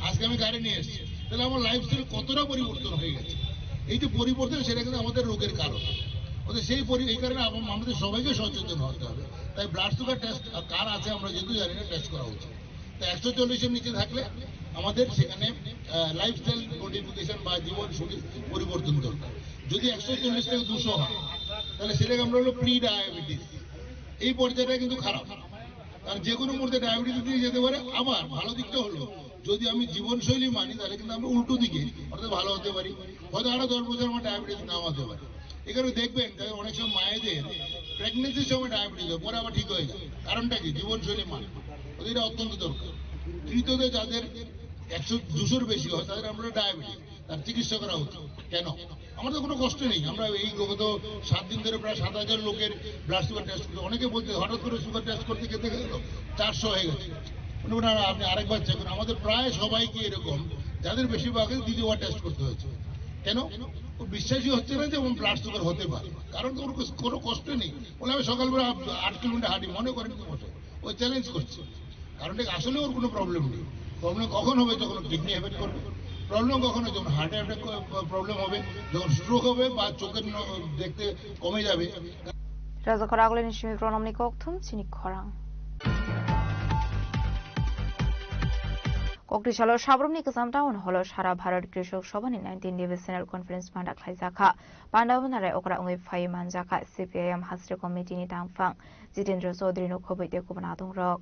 আজকে আমি গাড়ি নিয়ে এসেছি তাহলে আমার লাইফস্টাইল কতটা পরিবর্তন হয়ে গেছে এই যে পরিবর্তন সেটা কিন্তু আমাদের রোগের কারণ সেই এই কারণে আমাদের সবাইকে সচেতন হতে হবে তাই ব্লাড সুগার টেস্ট কার আছে আমরা যেহেতু জানি না টেস্ট করা উচিত তো 140-এর নিচে থাকলে আমাদের সেখানে লাইফস্টাইল মডিফিকেশন বা জীবনশৈলী পরিবর্তন দরকার যদি 140 থেকে 200 হয় তাহলে সেটাকে আমরা হলো প্রি ডায়াবেটিস এই পর্যায়টা কিন্তু খারাপ কারণ যে কোনো মুহূর্তে ডায়াবেটিস দিয়ে যেতে পারে আবার ভালো দিকটা হলো যদি আমি জীবনশৈলী মানি তাহলে কিন্তু আমরা উল্টো দিকে অর্থাৎ ভালো হতে পারি হয়তো আরো 10 বছর আমার ডায়াবেটিস নাও হতে পারে এখানে দেখবেন অনেক সময় মায়েদের প্রেগনেন্সির সময় ডায়াবেটিস হয় পরে আবার ঠিক হয়ে যায় কারণটা কি জীবনশৈলী মান এটা অত্যন্ত দরকার তৃতীয়তে যাদের 100-200-র বেশি হয় তাদের আমরা ডায়াবেটিস তার চিকিৎসা করা উচিত কেন আমাদের কোনো কষ্ট নেই আমরা এই গত 7 দিন ধরে প্রায় 7,000 লোকের ব্লাড সুগার টেস্ট করছি অনেকে বলতে হঠাৎ করে সুগার টেস্ট করতে গেলে 400 হয়ে গেছে আপনি আরেকবার চেক করুন আমাদের প্রায় সবাইকে এরকম যাদের বেশিরভাগই দ্বিতীয়বার টেস্ট করতে হয়েছে কেন ও বিশ্বাসই হচ্ছে না যে ব্লাড সুগার হতে পারে কারণ ওর কোনো কষ্ট নেই বলে আমি সকালবেলা 8 কিলোমিটার হাঁটি মনে করেন কি বসে ও চ্যালেঞ্জ করছে কারণটা আসলে ওর কোনো প্রবলেম নেই প্রবলেম কখন হবে যখন কিডনি এফেক্ট করবে প্রবলেম কখন হবে যখন হার্ট অ্যাটাক প্রবলেম হবে যখন স্ট্রোক হবে বা চোখের দেখতে কমে যাবে রাজাখরা আগলে নিশমি প্রণামনি kokthum chini khorang kokti shalo sabromni kasam town holo sara bharat krishok sabhani 19 divisional conference panda khlaijaka pandavnare okra ongoi phai manjaka CPIM hasre committee ni tangphang Jitendra Chaudhary no khobai de kubana dong rok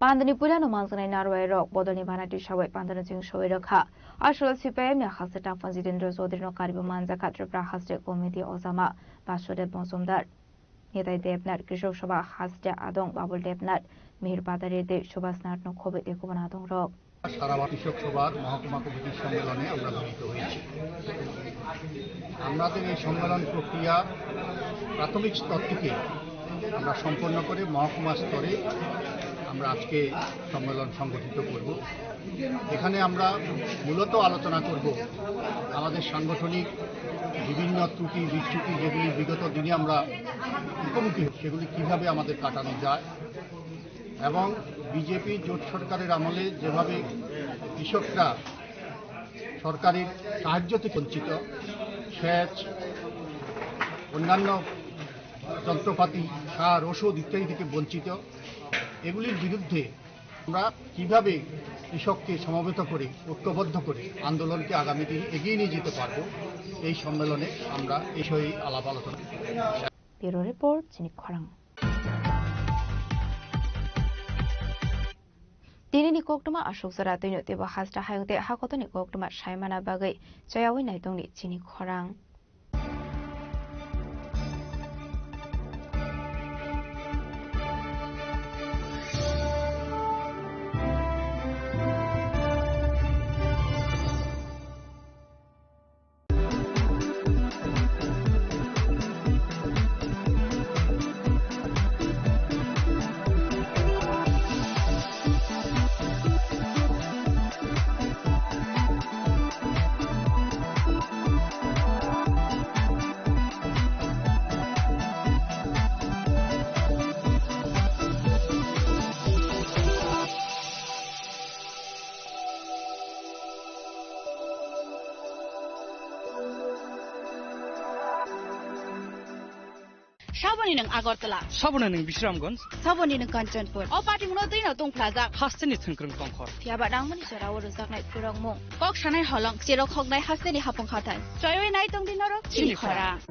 Pandani Pulano Mansanai Narway Rock, Bodoni Vanati Shaway, Pandana Jing Shaway Roka, Ashwell CPM Hasata Fazidendra Zodino Karibu Manzaka Tripura Hasde Committee Osama, Bashode Bonsumdar. Yeta Debnat, Kishok Shaba Hasde Adong, Babul Debnat, Mir Badari de Shubasnat no Kobe de Kubanadong Rock. সারা কৃষক সভার মহকুমা কমিটির সম্মেলনে আমরা মিলিত হয়েছি আমাদের এই সম্মেলন প্রক্রিয়া প্রাথমিক স্তর থেকে আমরা সম্পন্ন করে মহকুমা স্তরে আমরা আজকে সম্মেলন সংগঠিত করব এখানে আমরা মূলত আলোচনা করব আমাদের সাংগঠনিক বিভিন্ন ত্রুটি বিচ্যুতি যেগুলি বিগত দিনে আমরা মুখোমুখি সেগুলি কিভাবে আমাদের কাটানো যায় এবং বিজেপি জোট সরকারের আমলে যেভাবে কৃষকরা সরকারের সাহায্য থেকে বঞ্চিত সেচ অন্যান্য যন্ত্রপাতি সার ওষুধ ইত্যাদি থেকে বঞ্চিত এগুলির বিরুদ্ধে আমরা কিভাবে কৃষককে সমবেত করে ঐক্যবদ্ধ করে আন্দোলনকে আগামী দিনে এগিয়ে নিয়ে যেতে পারব এই সম্মেলনে আমরা এই বিষয়ে আলাপ আলোচনা ব্যুরো রিপোর্ট চিনি খরাং Dini koktuma ashok zara tino teba hasta hayute hakotoni koktuma shaimana bagai chayawi naitongni chini khorang Saboni ng Agartala. Sabona ng Bisramganj. Saboni ng Kanchanpur. O party mo din na tong plaza. Hasteni thengkrong tongkhor. Tiaba dang mani sora woro saknai purong mo. Kok sanai holong sirok hognai hasteni hapong khatai. Soyoi nai tong dinoro chini khora.